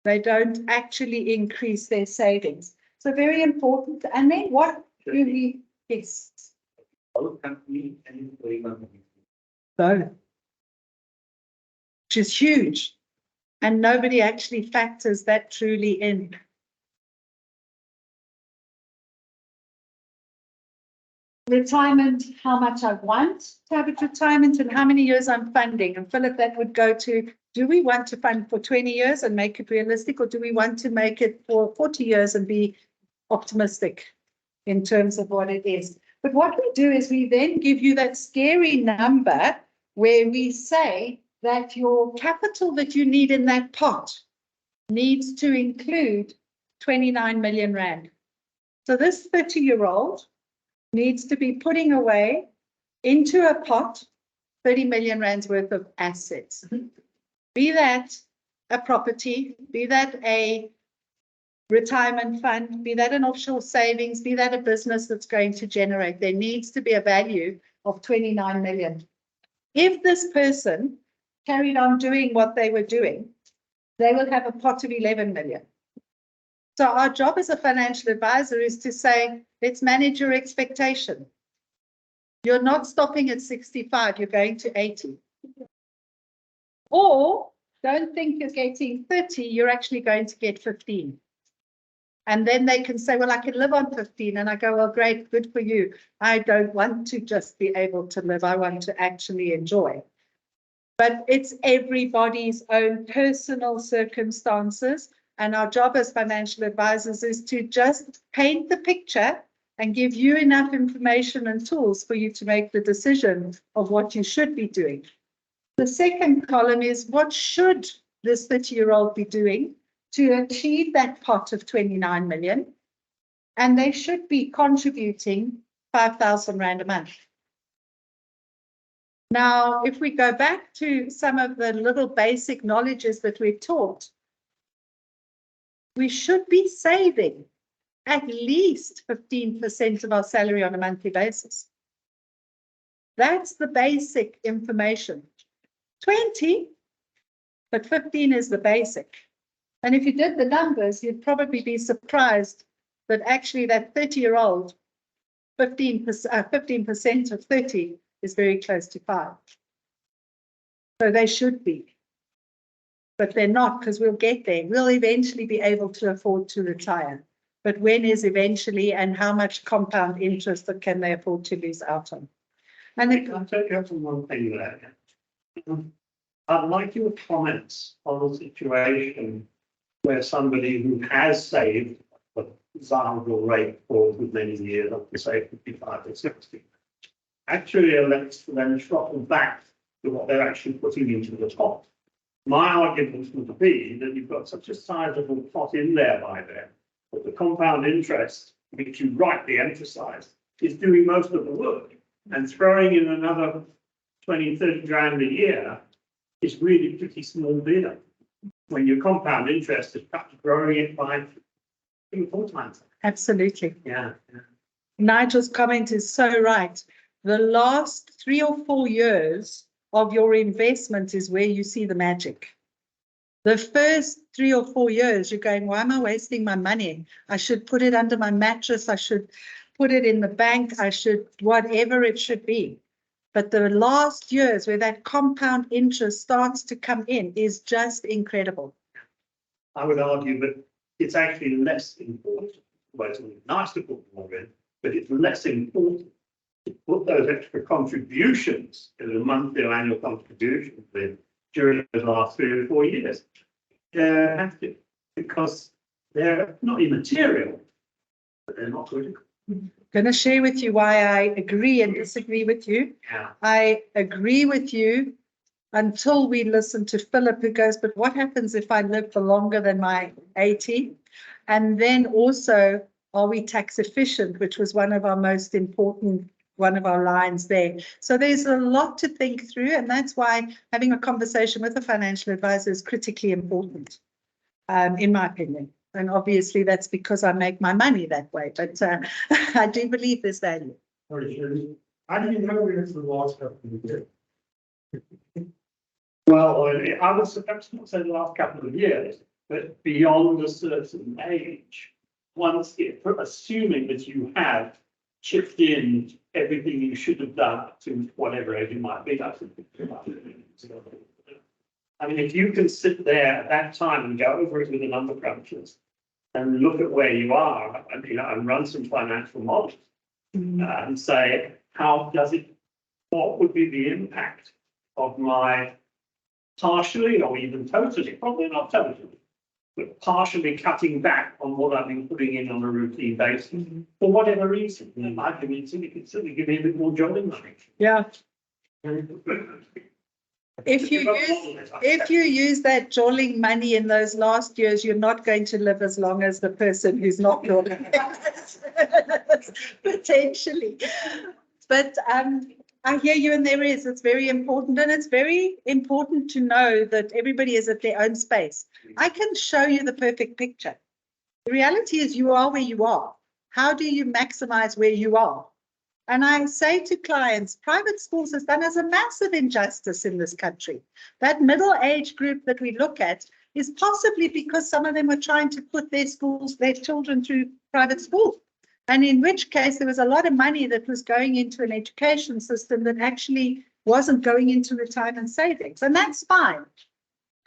They don't actually increase their savings. So very important. And then what do we, yes. Both company and employee company. Both. Which is huge. And nobody actually factors that truly in. Retirement, how much I want to have a retirement and how many years I'm funding. And Philip, that would go to, do we want to fund for 20 years and make it realistic, or do we want to make it for 40 years and be optimistic in terms of what it is? But what we do is we then give you that scary number where we say that your capital that you need in that pot needs to include 29 million rand. So this 30-year-old needs to be putting away into a pot 30 million rands worth of assets. Be that a property, be that a retirement fund, be that an offshore savings, be that a business that's going to generate. There needs to be a value of 29 million. If this person carried on doing what they were doing, they will have a pot of 11 million. So our job as a financial advisor is to say, let's manage your expectation. You're not stopping at 65, you're going to 80. Or don't think you're getting 30, you're actually going to get 15. And then they can say, well, I can live on 15. And I go, well, great, good for you. I don't want to just be able to live. I want to actually enjoy. But it's everybody's own personal circumstances. And our job as financial advisors is to just paint the picture and give you enough information and tools for you to make the decision of what you should be doing. The second column is what should this 30-year-old be doing to achieve that pot of 29 million? And they should be contributing 5,000 Rand a month. Now, if we go back to some of the little basic knowledges that we've taught, we should be saving at least 15% of our salary on a monthly basis. That's the basic information. 20, but 15 is the basic. And if you did the numbers, you'd probably be surprised that actually that 30-year-old, 15% of 30 is very close to 5. So they should be. But they're not, because we'll get there. We'll eventually be able to afford to retire. But when is eventually, and how much compound interest that can they afford to lose out on? And then, Can I take you up on one thing there? I'd like your comments on the situation where somebody who has saved a desirable rate for many years, up to say 55 or 60, actually elects to then throttle back to what they're actually putting into the pot. My argument would be that you've got such a sizable pot in there by then, but the compound interest, which you rightly emphasise, is doing most of the work, and throwing in another 20, 30 grand a year is really pretty small beer. When your compound interest is perhaps growing it by 4 times. absolutely. Yeah. Nigel's comment is so right. The last 3 or 4 years of your investment is where you see the magic. The first 3 or 4 years, you're going, why am I wasting my money? I should put it under my mattress. I should put it in the bank, I should, whatever it should be. But the last years where that compound interest starts to come in is just incredible. I would argue that it's actually less important. Well, it's nice to put more in, but it's less important to put those extra contributions, the monthly or annual contributions in during the last 3 or 4 years. Have to, because they're not immaterial, but they're not critical. Going to share with you why I agree and disagree with you. Yeah. I agree with you until we listen to Philip, who goes, but what happens if I live for longer than my 80? And then also, are we tax efficient, which was one of our most important, one of our lines there. So there's a lot to think through, and that's why having a conversation with a financial advisor is critically important, in my opinion. And obviously that's because I make my money that way, but I do believe there's value. How do you know it's the last couple of years? Well, I would perhaps not say the last couple of years, but beyond a certain age, once it, assuming that you have chipped in everything you should have done to whatever age it might be. I mean, if you can sit there at that time and go over it with the number crunchers and look at where you are and, and run some financial models and say, how does it, what would be the impact of my partially or even totally, probably not totally, but partially cutting back on what I've been putting in on a routine basis for whatever reason. I can certainly give me a bit more jolly money. Yeah. If you use that jolling money in those last years, you're not going to live as long as the person who's not jolling. Potentially. But I hear you, and it's very important, and it's very important to know that everybody is at their own space. I can show you the perfect picture. The reality is you are where you are. How do you maximize where you are? And I say to clients, private schools has done us a massive injustice in this country. That middle age group that we look at is possibly because some of them were trying to put their children through private school. And in which case there was a lot of money that was going into an education system that actually wasn't going into retirement savings. And that's fine.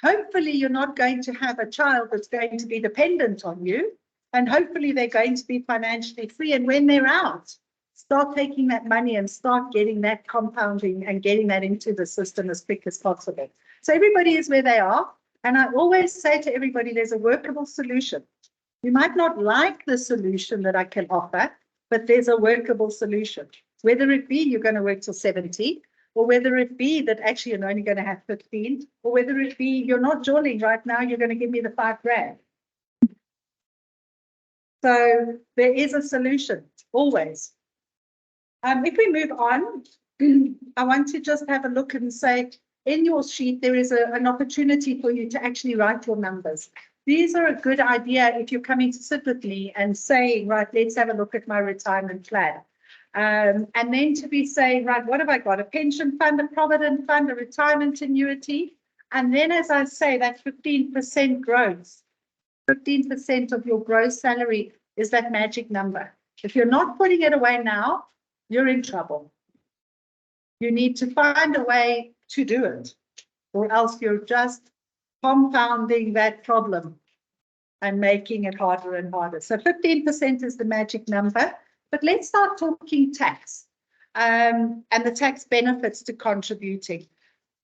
Hopefully you're not going to have a child that's going to be dependent on you. And hopefully they're going to be financially free. And when they're out, start taking that money and start getting that compounding and getting that into the system as quick as possible. So everybody is where they are. And I always say to everybody, there's a workable solution. You might not like the solution that I can offer, but there's a workable solution. Whether it be you're going to work till 70, or whether it be that actually you're only going to have 15, or whether it be you're not jolling right now, you're going to give me the $5,000. So there is a solution, always. If we move on, I want to just have a look and say, in your sheet, there is an opportunity for you to actually write your numbers. These are a good idea if you're coming to sit with me and saying, right, let's have a look at my retirement plan. And then to be saying, right, what have I got? A pension fund, a provident fund, a retirement annuity. And then, as I say, that 15% growth, 15% of your gross salary is that magic number. If you're not putting it away now, you're in trouble. You need to find a way to do it, or else you're just compounding that problem and making it harder and harder. So 15% is the magic number, but let's start talking tax and the tax benefits to contributing.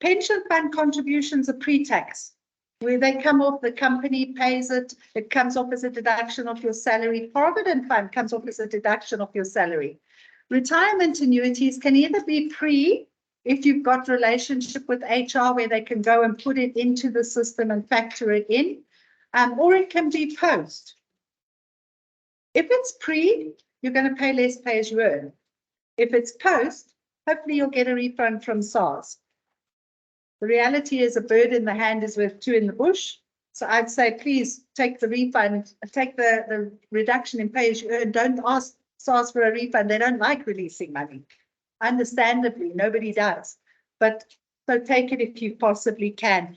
Pension fund contributions are pre-tax, where they come off, the company pays it, it comes off as a deduction of your salary. Provident fund comes off as a deduction of your salary. Retirement annuities can either be pre, if you've got relationship with HR where they can go and put it into the system and factor it in, or it can be post. If it's pre, you're going to pay less pay as you earn. If it's post, hopefully you'll get a refund from SARS. The reality is a bird in the hand is worth two in the bush. So I'd say, please take the refund, take the reduction in pay as you earn. Don't ask SARS for a refund. They don't like releasing money. Understandably, nobody does. But so take it if you possibly can.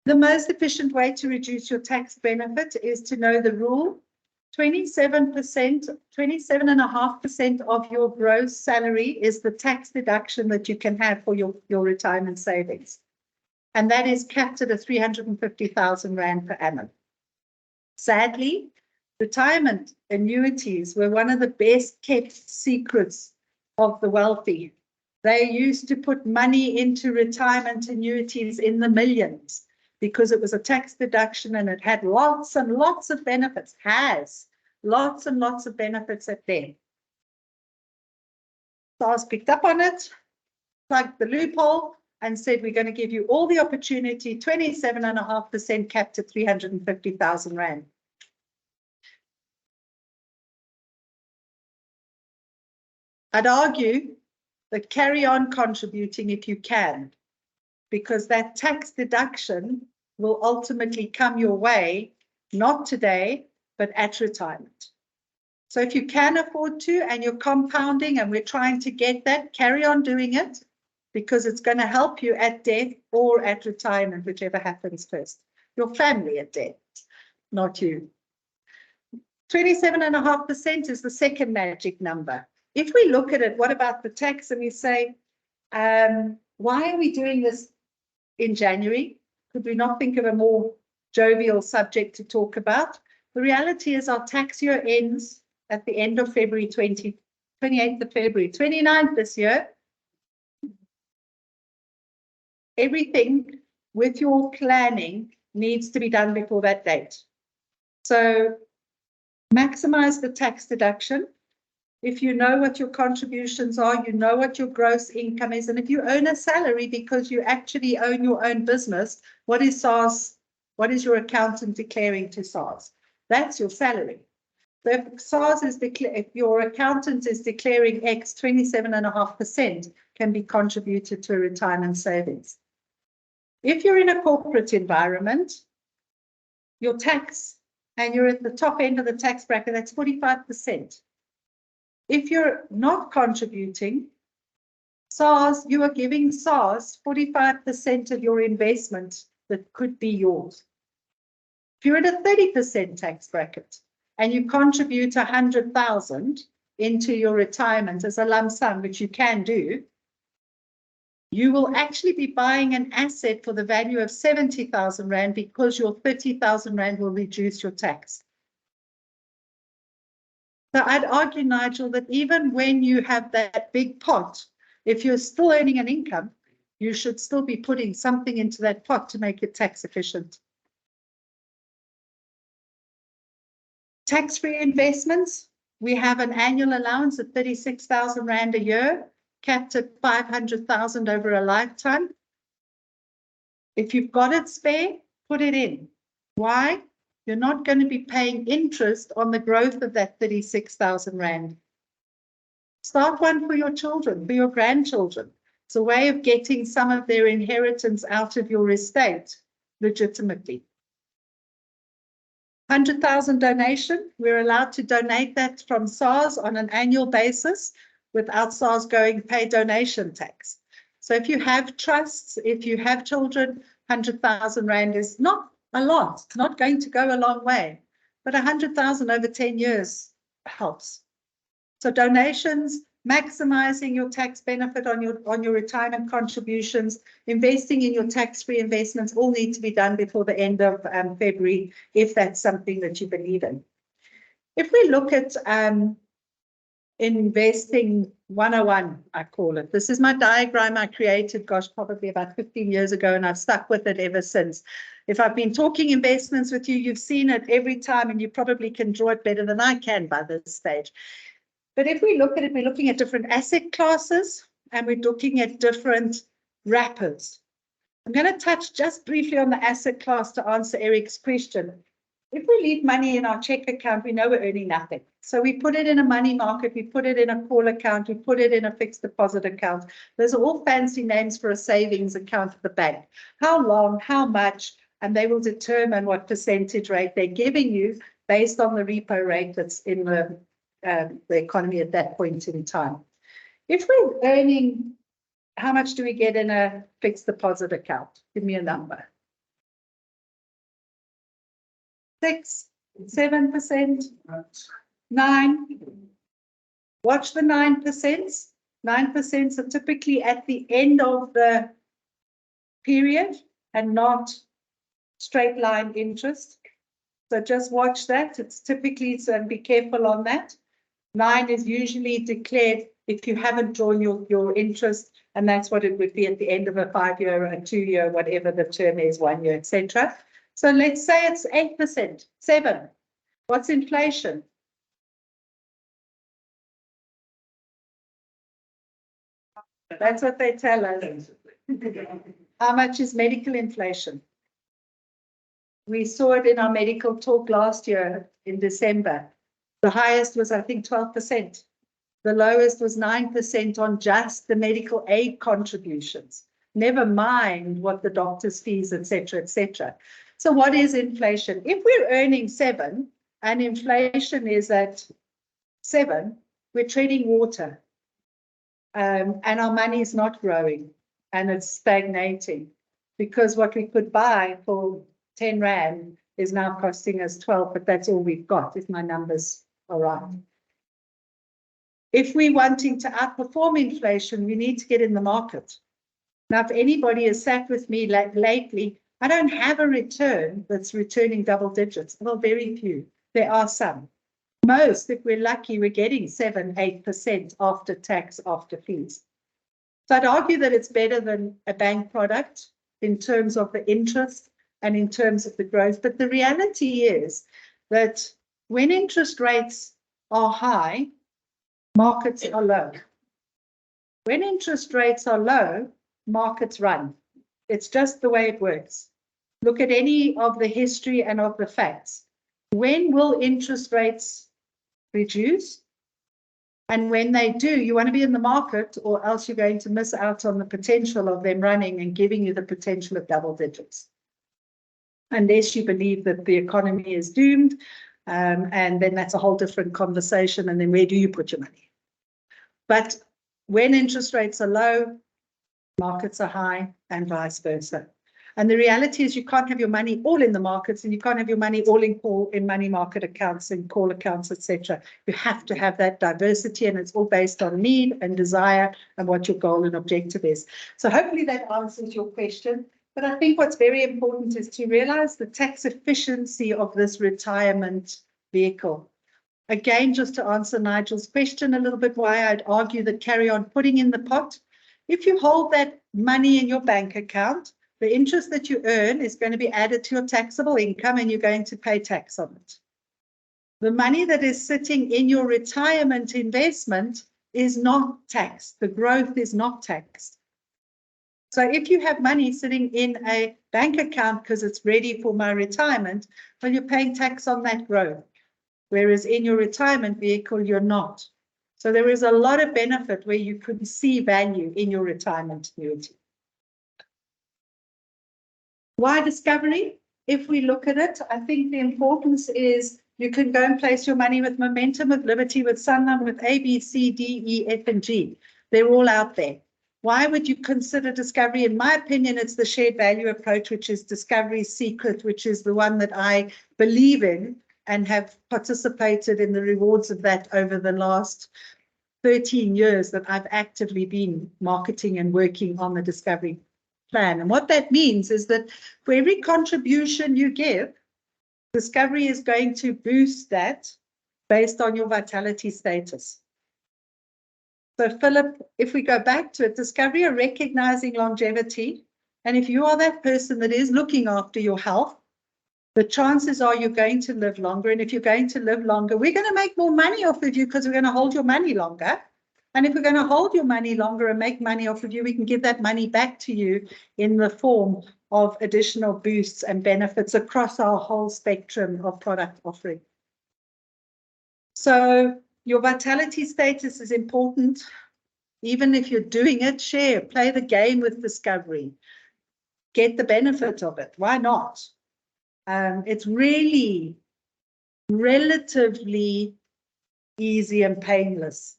The most efficient way to reduce your tax benefit is to know the rule 27%, 27.5% of your gross salary is the tax deduction that you can have for your retirement savings. And that is capped at 350,000 Rand per annum. Sadly, retirement annuities were one of the best kept secrets of the wealthy. They used to put money into retirement annuities in the millions because it was a tax deduction and it had lots and lots of benefits, has lots and lots of benefits at them. SARS picked up on it, plugged the loophole, and said, we're going to give you all the opportunity, 27.5% capped at 350,000 Rand. I'd argue that carry on contributing if you can, because that tax deduction will ultimately come your way, not today, but at retirement. So if you can afford to and you're compounding and we're trying to get that, carry on doing it, because it's going to help you at death or at retirement, whichever happens first. Your family at death, not you. 27.5% is the second magic number. If we look at it, what about the tax? And we say, why are we doing this in January? Could we not think of a more jovial subject to talk about? The reality is our tax year ends at the end of February 28th of February, 29th this year. Everything with your planning needs to be done before that date. So maximize the tax deduction. If you know what your contributions are, you know what your gross income is. And if you own a salary because you actually own your own business, what is SARS? What is your accountant declaring to SARS? That's your salary. So if SARS is if your accountant is declaring X, 27.5% can be contributed to a retirement savings. If you're in a corporate environment, your tax, and you're at the top end of the tax bracket, that's 45%. If you're not contributing, SARS, you are giving SARS 45% of your investment that could be yours. If you're at a 30% tax bracket and you contribute 100,000 into your retirement as a lump sum, which you can do, you will actually be buying an asset for the value of 70,000 Rand because your 30,000 Rand will reduce your tax. So I'd argue, Nigel, that even when you have that big pot, if you're still earning an income, you should still be putting something into that pot to make it tax efficient. Tax-free investments, we have an annual allowance of 36,000 Rand a year, capped at 500,000 over a lifetime. If you've got it spare, put it in. Why? You're not going to be paying interest on the growth of that 36,000 Rand. Start one for your children, for your grandchildren. It's a way of getting some of their inheritance out of your estate legitimately. 100,000 donation, we're allowed to donate that from SARS on an annual basis without SARS going pay donation tax. So if you have trusts, if you have children, 100,000 Rand is not a lot, it's not going to go a long way, but 100,000 over 10 years helps. So donations, maximizing your tax benefit on your retirement contributions, investing in your tax-free investments all need to be done before the end of February, if that's something that you believe in. If we look at investing 101, I call it. This is my diagram I created, gosh, probably about 15 years ago, and I've stuck with it ever since. If I've been talking investments with you, you've seen it every time, and you probably can draw it better than I can by this stage. But if we look at it, we're looking at different asset classes, and we're looking at different wrappers. I'm going to touch just briefly on the asset class to answer Eric's question. If we leave money in our check account, we know we're earning nothing. So we put it in a money market, we put it in a call account, we put it in a fixed deposit account. Those are all fancy names for a savings account at the bank. How long, how much, and they will determine what percentage rate they're giving you based on the repo rate that's in the economy at that point in time. If we're earning, how much do we get in a fixed deposit account? Give me a number. 6, 7%, 9%. Watch the 9%. 9% are typically at the end of the period and not straight line interest. So just watch that. It's typically, so be careful on that. 9 is usually declared if you haven't drawn your interest, and that's what it would be at the end of a 5-year, a 2-year, whatever the term is, 1 year, etc. So let's say it's 8%, 7. What's inflation? That's what they tell us. How much is medical inflation? We saw it in our medical talk last year in December. The highest was, I think, 12%. The lowest was 9% on just the medical aid contributions. Never mind what the doctor's fees, etc., etc. So what is inflation? If we're earning 7 and inflation is at 7, we're treading water. And our money is not growing and it's stagnating because what we could buy for 10 Rand is now costing us 12, but that's all we've got if my numbers are right. If we're wanting to outperform inflation, we need to get in the market. Now, if anybody has sat with me lately, I don't have a return that's returning double digits. Well, very few. There are some. Most, if we're lucky, we're getting 7, 8% after tax, after fees. So I'd argue that it's better than a bank product in terms of the interest and in terms of the growth. But the reality is that when interest rates are high, markets are low. When interest rates are low, markets run. It's just the way it works. Look at any of the history and of the facts. When will interest rates reduce? And when they do, you want to be in the market, or else you're going to miss out on the potential of them running and giving you the potential of double digits. Unless you believe that the economy is doomed, and then that's a whole different conversation. And then where do you put your money? But when interest rates are low, markets are high, and vice versa. And the reality is you can't have your money all in the markets, and you can't have your money all in money market accounts and call accounts, etc. You have to have that diversity, and it's all based on need and desire and what your goal and objective is. So hopefully that answers your question. But I think what's very important is to realize the tax efficiency of this retirement vehicle. Again, just to answer Nigel's question a little bit, why I'd argue that carry on putting in the pot. If you hold that money in your bank account, the interest that you earn is going to be added to your taxable income, and you're going to pay tax on it. The money that is sitting in your retirement investment is not taxed. The growth is not taxed. So if you have money sitting in a bank account because it's ready for my retirement, well, you're paying tax on that growth. Whereas in your retirement vehicle, you're not. So there is a lot of benefit where you could see value in your retirement annuity. Why Discovery? If we look at it, I think the importance is you can go and place your money with Momentum, with Liberty, with Sanlam, with A, B, C, D, E, F, and G. They're all out there. Why would you consider Discovery? In my opinion, it's the shared value approach, which is Discovery's secret, which is the one that I believe in and have participated in the rewards of that over the last 13 years that I've actively been marketing and working on the Discovery plan. And what that means is that for every contribution you give, Discovery is going to boost that based on your vitality status. So Philip, if we go back to it, Discovery are recognizing longevity. And if you are that person that is looking after your health, the chances are you're going to live longer. And if you're going to live longer, we're going to make more money off of you because we're going to hold your money longer. And if we're going to hold your money longer and make money off of you, we can give that money back to you in the form of additional boosts and benefits across our whole spectrum of product offering. So your vitality status is important. Even if you're doing it, share, play the game with Discovery. Get the benefit of it. Why not? It's really relatively easy and painless.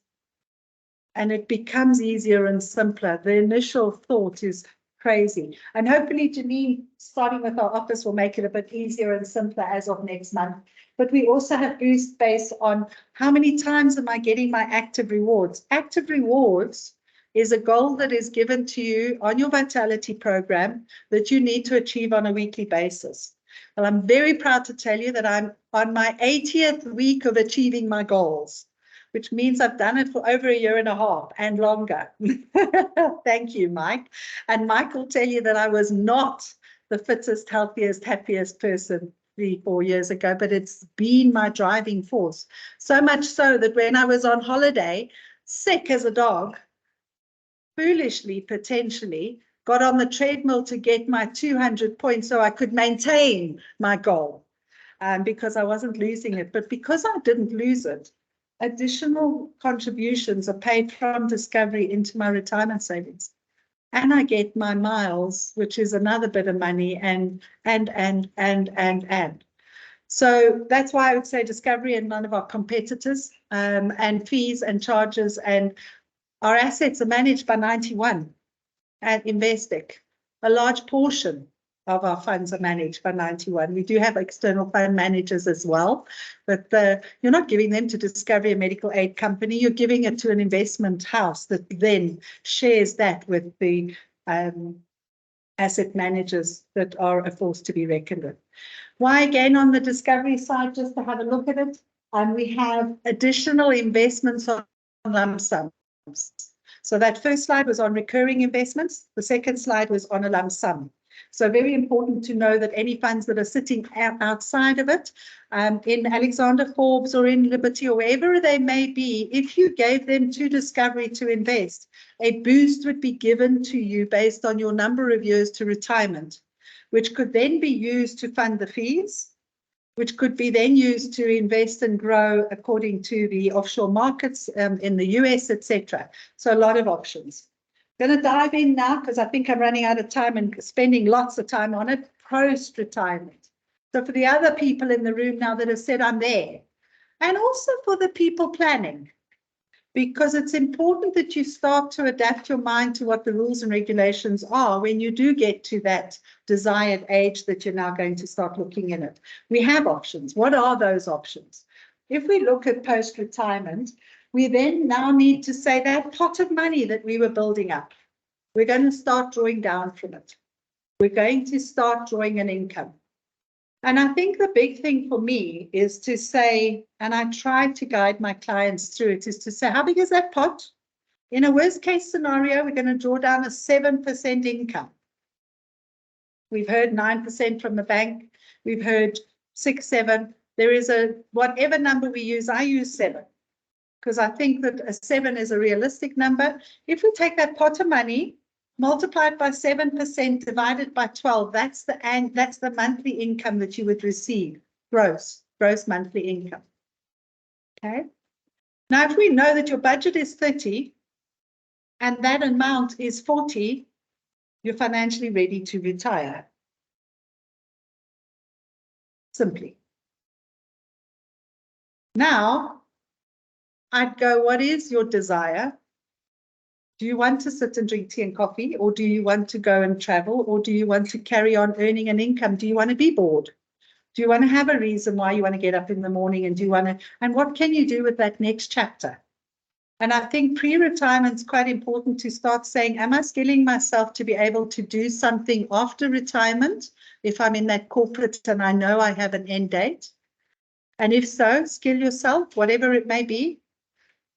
And it becomes easier and simpler. The initial thought is crazy. And hopefully Janine, starting with our office, will make it a bit easier and simpler as of next month. but we also have boost based on how many times am I getting my active rewards. Active rewards is a goal that is given to you on your vitality program that you need to achieve on a weekly basis. Well, I'm very proud to tell you that I'm on my 80th week of achieving my goals, which means I've done it for over a year and a half and longer. Thank you, Mike. And Mike will tell you that I was not the fittest, healthiest, happiest person 3-4 years ago, but it's been my driving force. So much so that when I was on holiday, sick as a dog, foolishly, potentially, got on the treadmill to get my 200 points so I could maintain my goal because I wasn't losing it. But because I didn't lose it, additional contributions are paid from Discovery into my retirement savings. And I get my miles, which is another bit of money, and. So that's why I would say Discovery and none of our competitors, and fees and charges, and our assets are managed by 91 at Investec. A large portion of our funds are managed by 91. We do have external fund managers as well, but you're not giving them to Discovery, a medical aid company. You're giving it to an investment house that then shares that with the asset managers that are a force to be reckoned with. Why again on the Discovery side, just to have a look at it, we have additional investments on lump sums. So that first slide was on recurring investments. The second slide was on a lump sum. So very important to know that any funds that are sitting outside of it, in Alexander Forbes or in Liberty or wherever they may be, if you gave them to Discovery to invest, a boost would be given to you based on your number of years to retirement, which could then be used to fund the fees, which could be then used to invest and grow according to the offshore markets in the US, etc. So a lot of options. I'm going to dive in now because I think I'm running out of time and spending lots of time on it, post-retirement. So for the other people in the room now that have said I'm there, and also for the people planning, because it's important that you start to adapt your mind to what the rules and regulations are when you do get to that desired age that you're now going to start looking in it. We have options. What are those options? If we look at post-retirement, we then now need to say that pot of money that we were building up, we're going to start drawing down from it. We're going to start drawing an income. And I think the big thing for me is to say, and I try to guide my clients through it, is to say, how big is that pot? In a worst case scenario, we're going to draw down a 7% income. We've heard 9% from the bank. We've heard 6, 7. There is whatever number we use, I use 7. Because I think that a 7 is a realistic number. If we take that pot of money, multiply it by 7%, divided by 12, that's the monthly income that you would receive, gross monthly income. Okay. Now, if we know that your budget is 30 and that amount is 40, you're financially ready to retire. Simply. Now, I'd go, what is your desire? Do you want to sit and drink tea and coffee, or do you want to go and travel, or do you want to carry on earning an income? Do you want to be bored? Do you want to have a reason why you want to get up in the morning, and do you want to, and what can you do with that next chapter? And I think pre-retirement is quite important to start saying, am I skilling myself to be able to do something after retirement if I'm in that corporate and I know I have an end date? And if so, skill yourself, whatever it may be.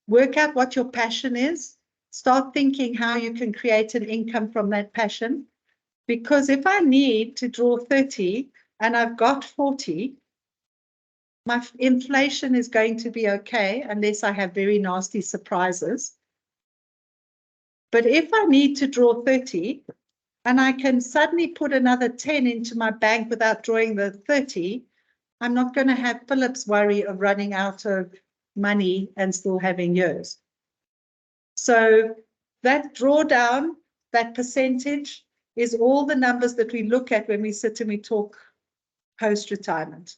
Work out what your passion is. Start thinking how you can create an income from that passion. Because if I need to draw 30 and I've got 40, my inflation is going to be okay unless I have very nasty surprises. But if I need to draw 30 and I can suddenly put another 10 into my bank without drawing the 30, I'm not going to have Philip's worry of running out of money and still having years. So that drawdown, that percentage, is all the numbers that we look at when we sit and we talk post-retirement.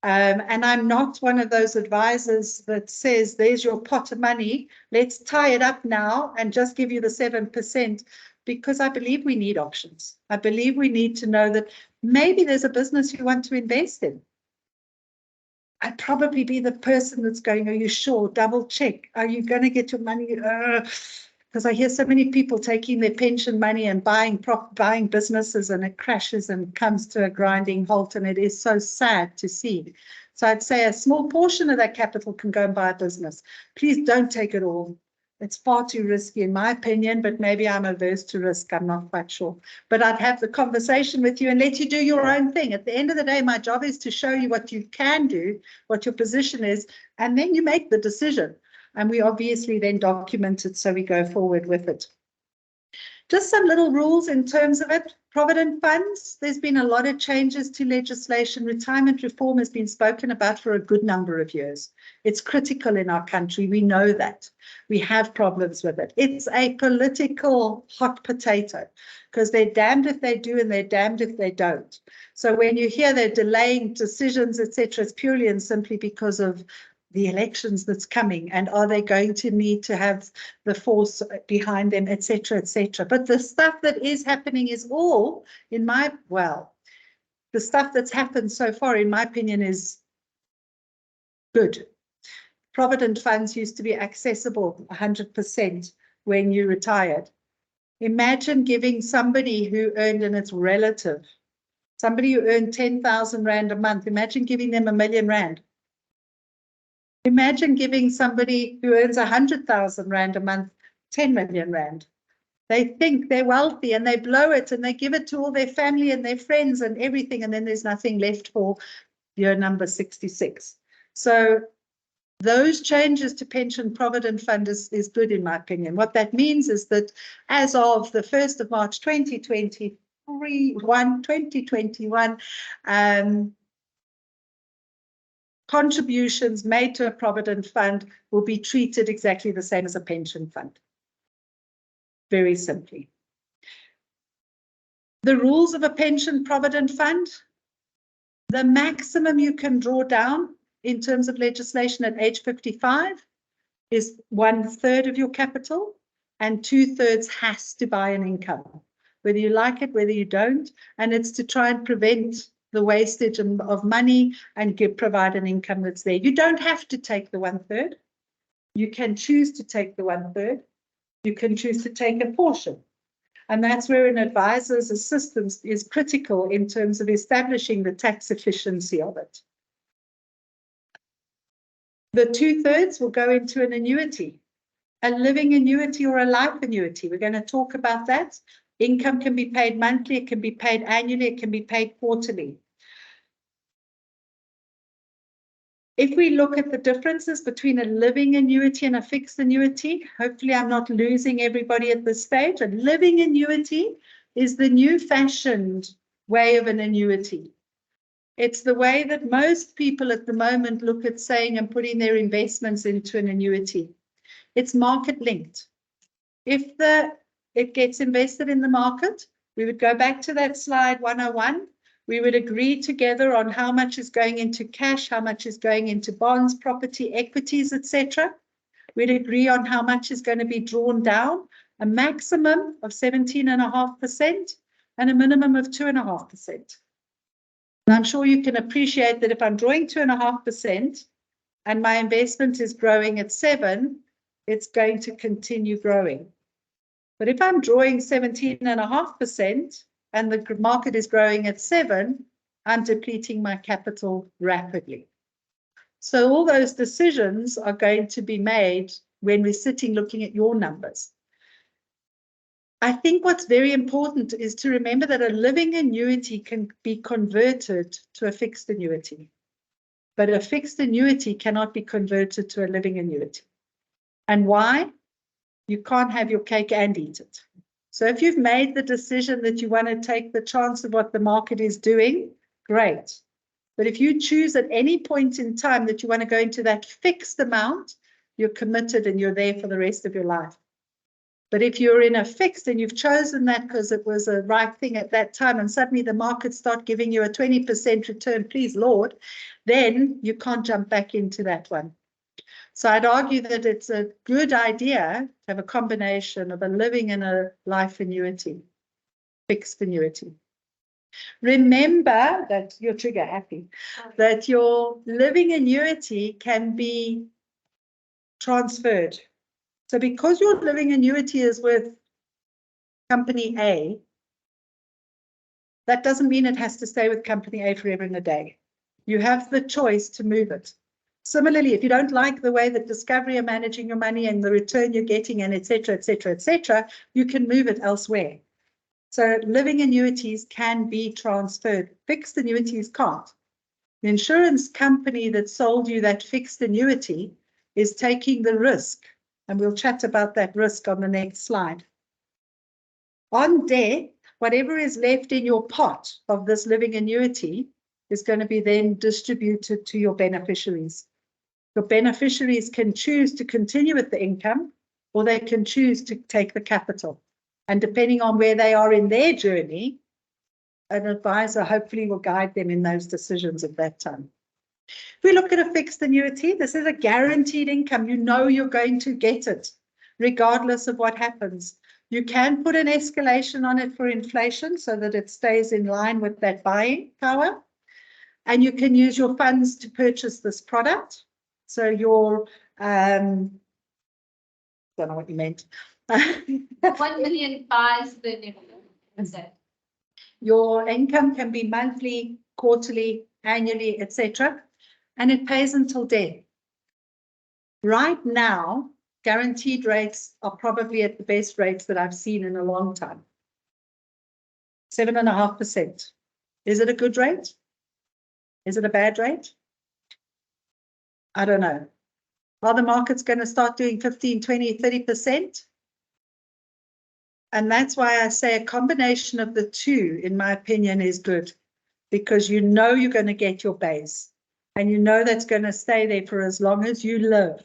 And I'm not one of those advisors that says, there's your pot of money, let's tie it up now and just give you the 7%, because I believe we need options. I believe we need to know that maybe there's a business you want to invest in. I'd probably be the person that's going, are you sure? Double check. Are you going to get your money? Because I hear so many people taking their pension money and buying businesses, and it crashes and comes to a grinding halt, and it is so sad to see. So I'd say a small portion of that capital can go and buy a business. Please don't take it all. It's far too risky in my opinion, but maybe I'm averse to risk. I'm not quite sure. But I'd have the conversation with you and let you do your own thing. At the end of the day, my job is to show you what you can do, what your position is, and then you make the decision. And we obviously then document it so we go forward with it. Just some little rules in terms of it. Provident funds, there's been a lot of changes to legislation. Retirement reform has been spoken about for a good number of years. It's critical in our country. We know that. We have problems with it. It's a political hot potato because they're damned if they do and they're damned if they don't. So when you hear they're delaying decisions, etc., it's purely and simply because of the elections that's coming, and are they going to need to have the force behind them, etc., etc. But the stuff that is happening is all, the stuff that's happened so far, in my opinion, is good. Provident funds used to be accessible 100% when you retired. Imagine giving somebody who earned, and it's relative, somebody who earned 10,000 Rand a month, imagine giving them R1 million. Imagine giving somebody who earns 100,000 Rand a month, 10 million Rand. They think they're wealthy and they blow it and they give it to all their family and their friends and everything. And then there's nothing left for year number 66. So those changes to pension provident fund is good in my opinion. What that means is that as of the 1st of March, 2021, contributions made to a provident fund will be treated exactly the same as a pension fund. Very simply. The rules of a pension provident fund, the maximum you can draw down in terms of legislation at age 55 is 1/3 of your capital, and 2/3 has to buy an income, whether you like it, whether you don't, and it's to try and prevent the wastage of money and provide an income that's there. You don't have to take the 1/3. You can choose to take the 1/3. You can choose to take a portion. And that's where an advisor's assistance is critical in terms of establishing the tax efficiency of it. The 2/3 will go into an annuity, a living annuity or a life annuity. We're going to talk about that. Income can be paid monthly, it can be paid annually, it can be paid quarterly. If we look at the differences between a living annuity and a fixed annuity, hopefully I'm not losing everybody at this stage. A living annuity is the new fashioned way of an annuity. It's the way that most people at the moment look at saying and putting their investments into an annuity. It's market linked. If it gets invested in the market, we would go back to that slide 101. We would agree together on how much is going into cash, how much is going into bonds, property, equities, etc. We'd agree on how much is going to be drawn down, a maximum of 17.5% and a minimum of 2.5%. And I'm sure you can appreciate that if I'm drawing 2.5% and my investment is growing at 7%, it's going to continue growing. But if I'm drawing 17.5%, and the market is growing at 7%, I'm depleting my capital rapidly. So all those decisions are going to be made when we're sitting looking at your numbers. I think what's very important is to remember that a living annuity can be converted to a fixed annuity, but a fixed annuity cannot be converted to a living annuity. And why? You can't have your cake and eat it. So if you've made the decision that you want to take the chance of what the market is doing, great. But if you choose at any point in time that you want to go into that fixed amount, you're committed and you're there for the rest of your life. But if you're in a fixed and you've chosen that because it was a right thing at that time and suddenly the market start giving you a 20% return, please Lord, then you can't jump back into that one. So I'd argue that it's a good idea to have a combination of a living and a life annuity, fixed annuity. Remember that you're trigger happy, that your living annuity can be transferred. So because your living annuity is with company A, that doesn't mean it has to stay with company A forever and a day. You have the choice to move it. Similarly, if you don't like the way that Discovery are managing your money and the return you're getting and et cetera, you can move it elsewhere. So living annuities can be transferred. Fixed annuities can't. The insurance company that sold you that fixed annuity is taking the risk. And we'll chat about that risk on the next slide. On death, whatever is left in your pot of this living annuity is going to be then distributed to your beneficiaries. Your beneficiaries can choose to continue with the income, or they can choose to take the capital. And depending on where they are in their journey, an advisor hopefully will guide them in those decisions at that time. If we look at a fixed annuity, this is a guaranteed income. You know you're going to get it, regardless of what happens. You can put an escalation on it for inflation so that it stays in line with that buying power. And you can use your funds to purchase this product. So your, don't know what you meant. 1 million buys the new. That's it. Your income can be monthly, quarterly, annually, etc. And it pays until death. Right now, guaranteed rates are probably at the best rates that I've seen in a long time. 7.5%. Is it a good rate? Is it a bad rate? I don't know. Are the markets going to start doing 15, 20, 30%? And that's why I say a combination of the two, in my opinion, is good, because you know you're going to get your base and you know that's going to stay there for as long as you live.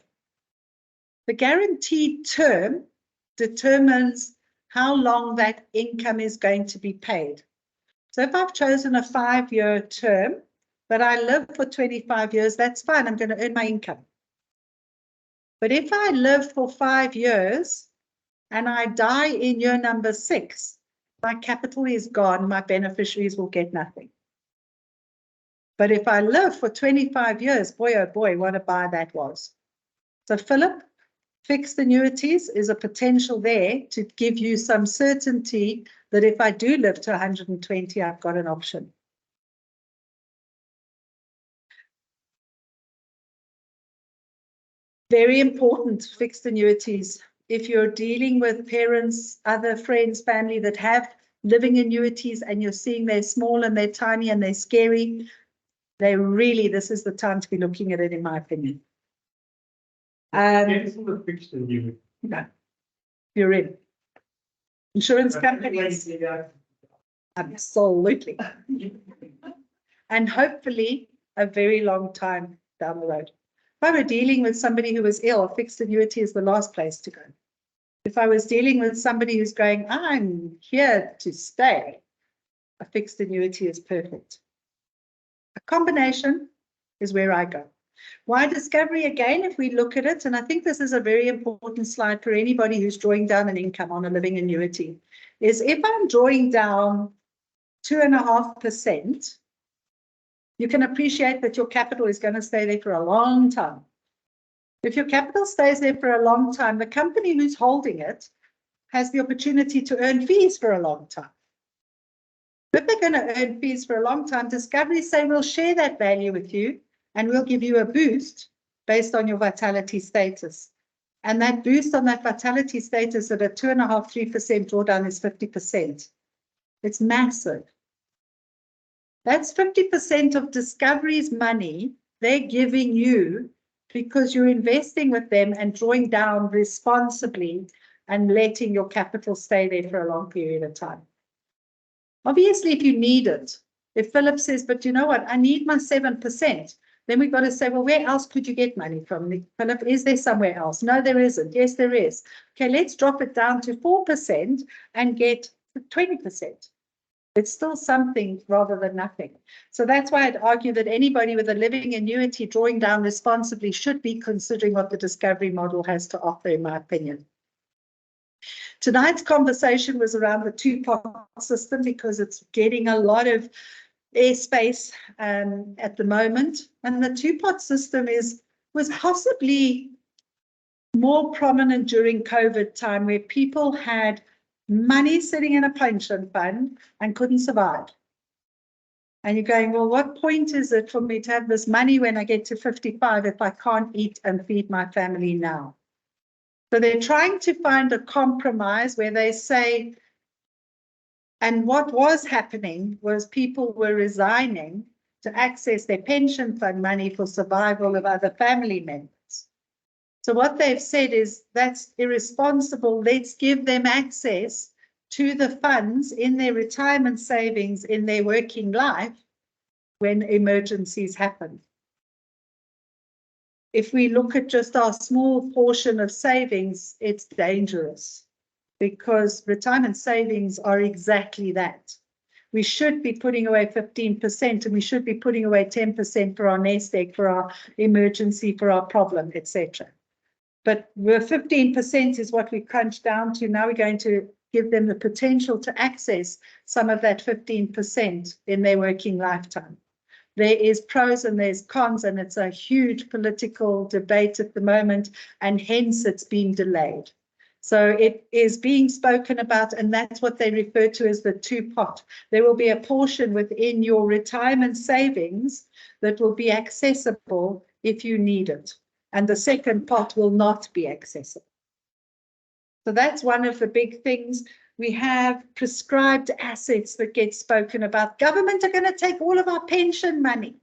The guaranteed term determines how long that income is going to be paid. So if I've chosen a 5-year term, but I live for 25 years, that's fine. I'm going to earn my income. But if I live for 5 years and I die in year number 6, my capital is gone. My beneficiaries will get nothing. But if I live for 25 years, boy, oh boy, what a buy that was. So Philip, fixed annuities is a potential there to give you some certainty that if I do live to 120, I've got an option. Very important, fixed annuities. If you're dealing with parents, other friends, family that have living annuities and you're seeing they're small and they're tiny and they're scary, this is the time to be looking at it, in my opinion. Isn't a fixed annuity? No, you're in. Insurance companies, absolutely. And hopefully a very long time down the road. If I were dealing with somebody who was ill, a fixed annuity is the last place to go. If I was dealing with somebody who's going, I'm here to stay, a fixed annuity is perfect. A combination is where I go. Why Discovery again, if we look at it, and I think this is a very important slide for anybody who's drawing down an income on a living annuity, is if I'm drawing down 2.5%, you can appreciate that your capital is going to stay there for a long time. If your capital stays there for a long time, the company who's holding it has the opportunity to earn fees for a long time. If they're going to earn fees for a long time, Discovery say we'll share that value with you and we'll give you a boost based on your vitality status. And that boost on that vitality status at a 2.5%, 3% drawdown is 50%. It's massive. That's 50% of Discovery's money they're giving you because you're investing with them and drawing down responsibly and letting your capital stay there for a long period of time. Obviously, if you need it, if Philip says, but you know what, I need my 7%, then we've got to say, well, where else could you get money from, Philip? Is there somewhere else? No, there isn't. Yes, there is. Okay, let's drop it down to 4% and get 20%. It's still something rather than nothing. So that's why I'd argue that anybody with a living annuity drawing down responsibly should be considering what the Discovery model has to offer, in my opinion. Tonight's conversation was around the two-pot system because it's getting a lot of airspace at the moment. And the two-pot system was possibly more prominent during COVID time, where people had money sitting in a pension fund and couldn't survive. And you're going, well, what point is it for me to have this money when I get to 55 if I can't eat and feed my family now? So they're trying to find a compromise where they say, and what was happening was people were resigning to access their pension fund money for survival of other family members. So what they've said is that's irresponsible. Let's give them access to the funds in their retirement savings in their working life when emergencies happen. If we look at just our small portion of savings, it's dangerous because retirement savings are exactly that. We should be putting away 15% and we should be putting away 10% for our nest egg, for our emergency, for our problem, etc. But 15% is what we crunched down to. Now we're going to give them the potential to access some of that 15% in their working lifetime. There is pros and there's cons, and it's a huge political debate at the moment, and hence it's being delayed. So it is being spoken about, and that's what they refer to as the two-pot. There will be a portion within your retirement savings that will be accessible if you need it, and the second pot will not be accessible. So that's one of the big things. We have prescribed assets that get spoken about. Government are going to take all of our pension money.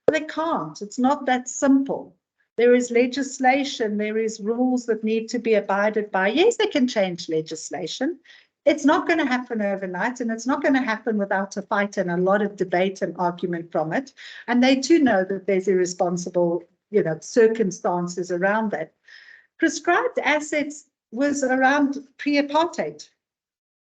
Well, they can't. It's not that simple. There is legislation. There is rules that need to be abided by. Yes, they can change legislation. It's not going to happen overnight, and it's not going to happen without a fight and a lot of debate and argument from it. And they too know that there's irresponsible, circumstances around that. Prescribed assets was around pre-apartheid.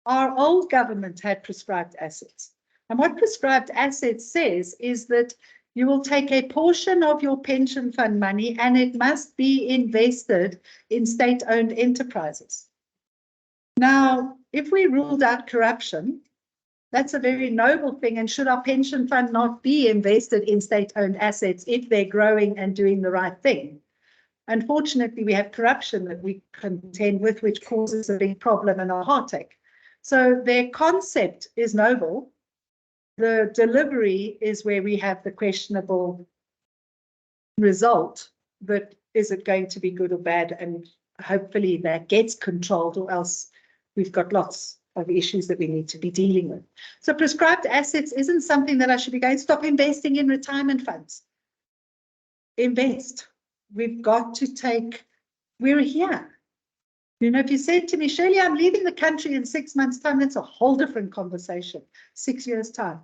Our old government had prescribed assets. And what prescribed assets says is that you will take a portion of your pension fund money and it must be invested in state-owned enterprises. Now, if we ruled out corruption, that's a very noble thing. And should our pension fund not be invested in state-owned assets if they're growing and doing the right thing? Unfortunately, we have corruption that we contend with, which causes a big problem and a heartache. So their concept is noble. The delivery is where we have the questionable result, but is it going to be good or bad? And hopefully that gets controlled, or else we've got lots of issues that we need to be dealing with. So prescribed assets isn't something that I should be going, stop investing in retirement funds. Invest. We've got to take, we're here. If you said to me, Shirley, I'm leaving the country in 6 months' time, that's a whole different conversation, 6 years' time.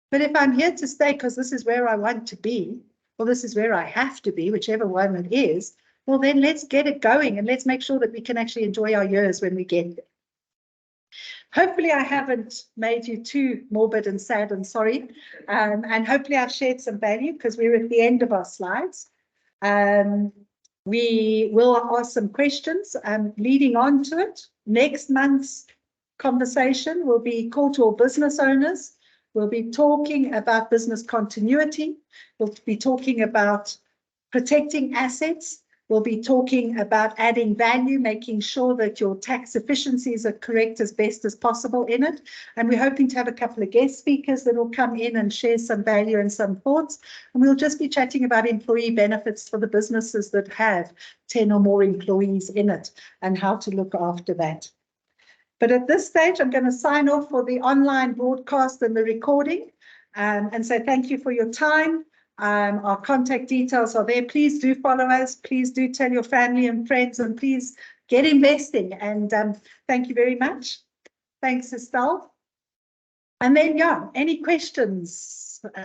But if I'm here to stay because this is where I want to be, or this is where I have to be, whichever one it is, well, then let's get it going and let's make sure that we can actually enjoy our years when we get there. Hopefully I haven't made you too morbid and sad and sorry. And hopefully I've shared some value because we're at the end of our slides. We will ask some questions leading on to it. Next month's conversation will be call to all business owners. We'll be talking about business continuity. We'll be talking about protecting assets. We'll be talking about adding value, making sure that your tax efficiencies are correct as best as possible in it. And we're hoping to have a couple of guest speakers that will come in and share some value and some thoughts. And we'll just be chatting about employee benefits for the businesses that have 10 or more employees in it and how to look after that. But at this stage, I'm going to sign off for the online broadcast and the recording and say thank you for your time. Our contact details are there. Please do follow us. Please do tell your family and friends, and please get investing. And thank you very much. Thanks, Estelle. And then, yeah, any questions?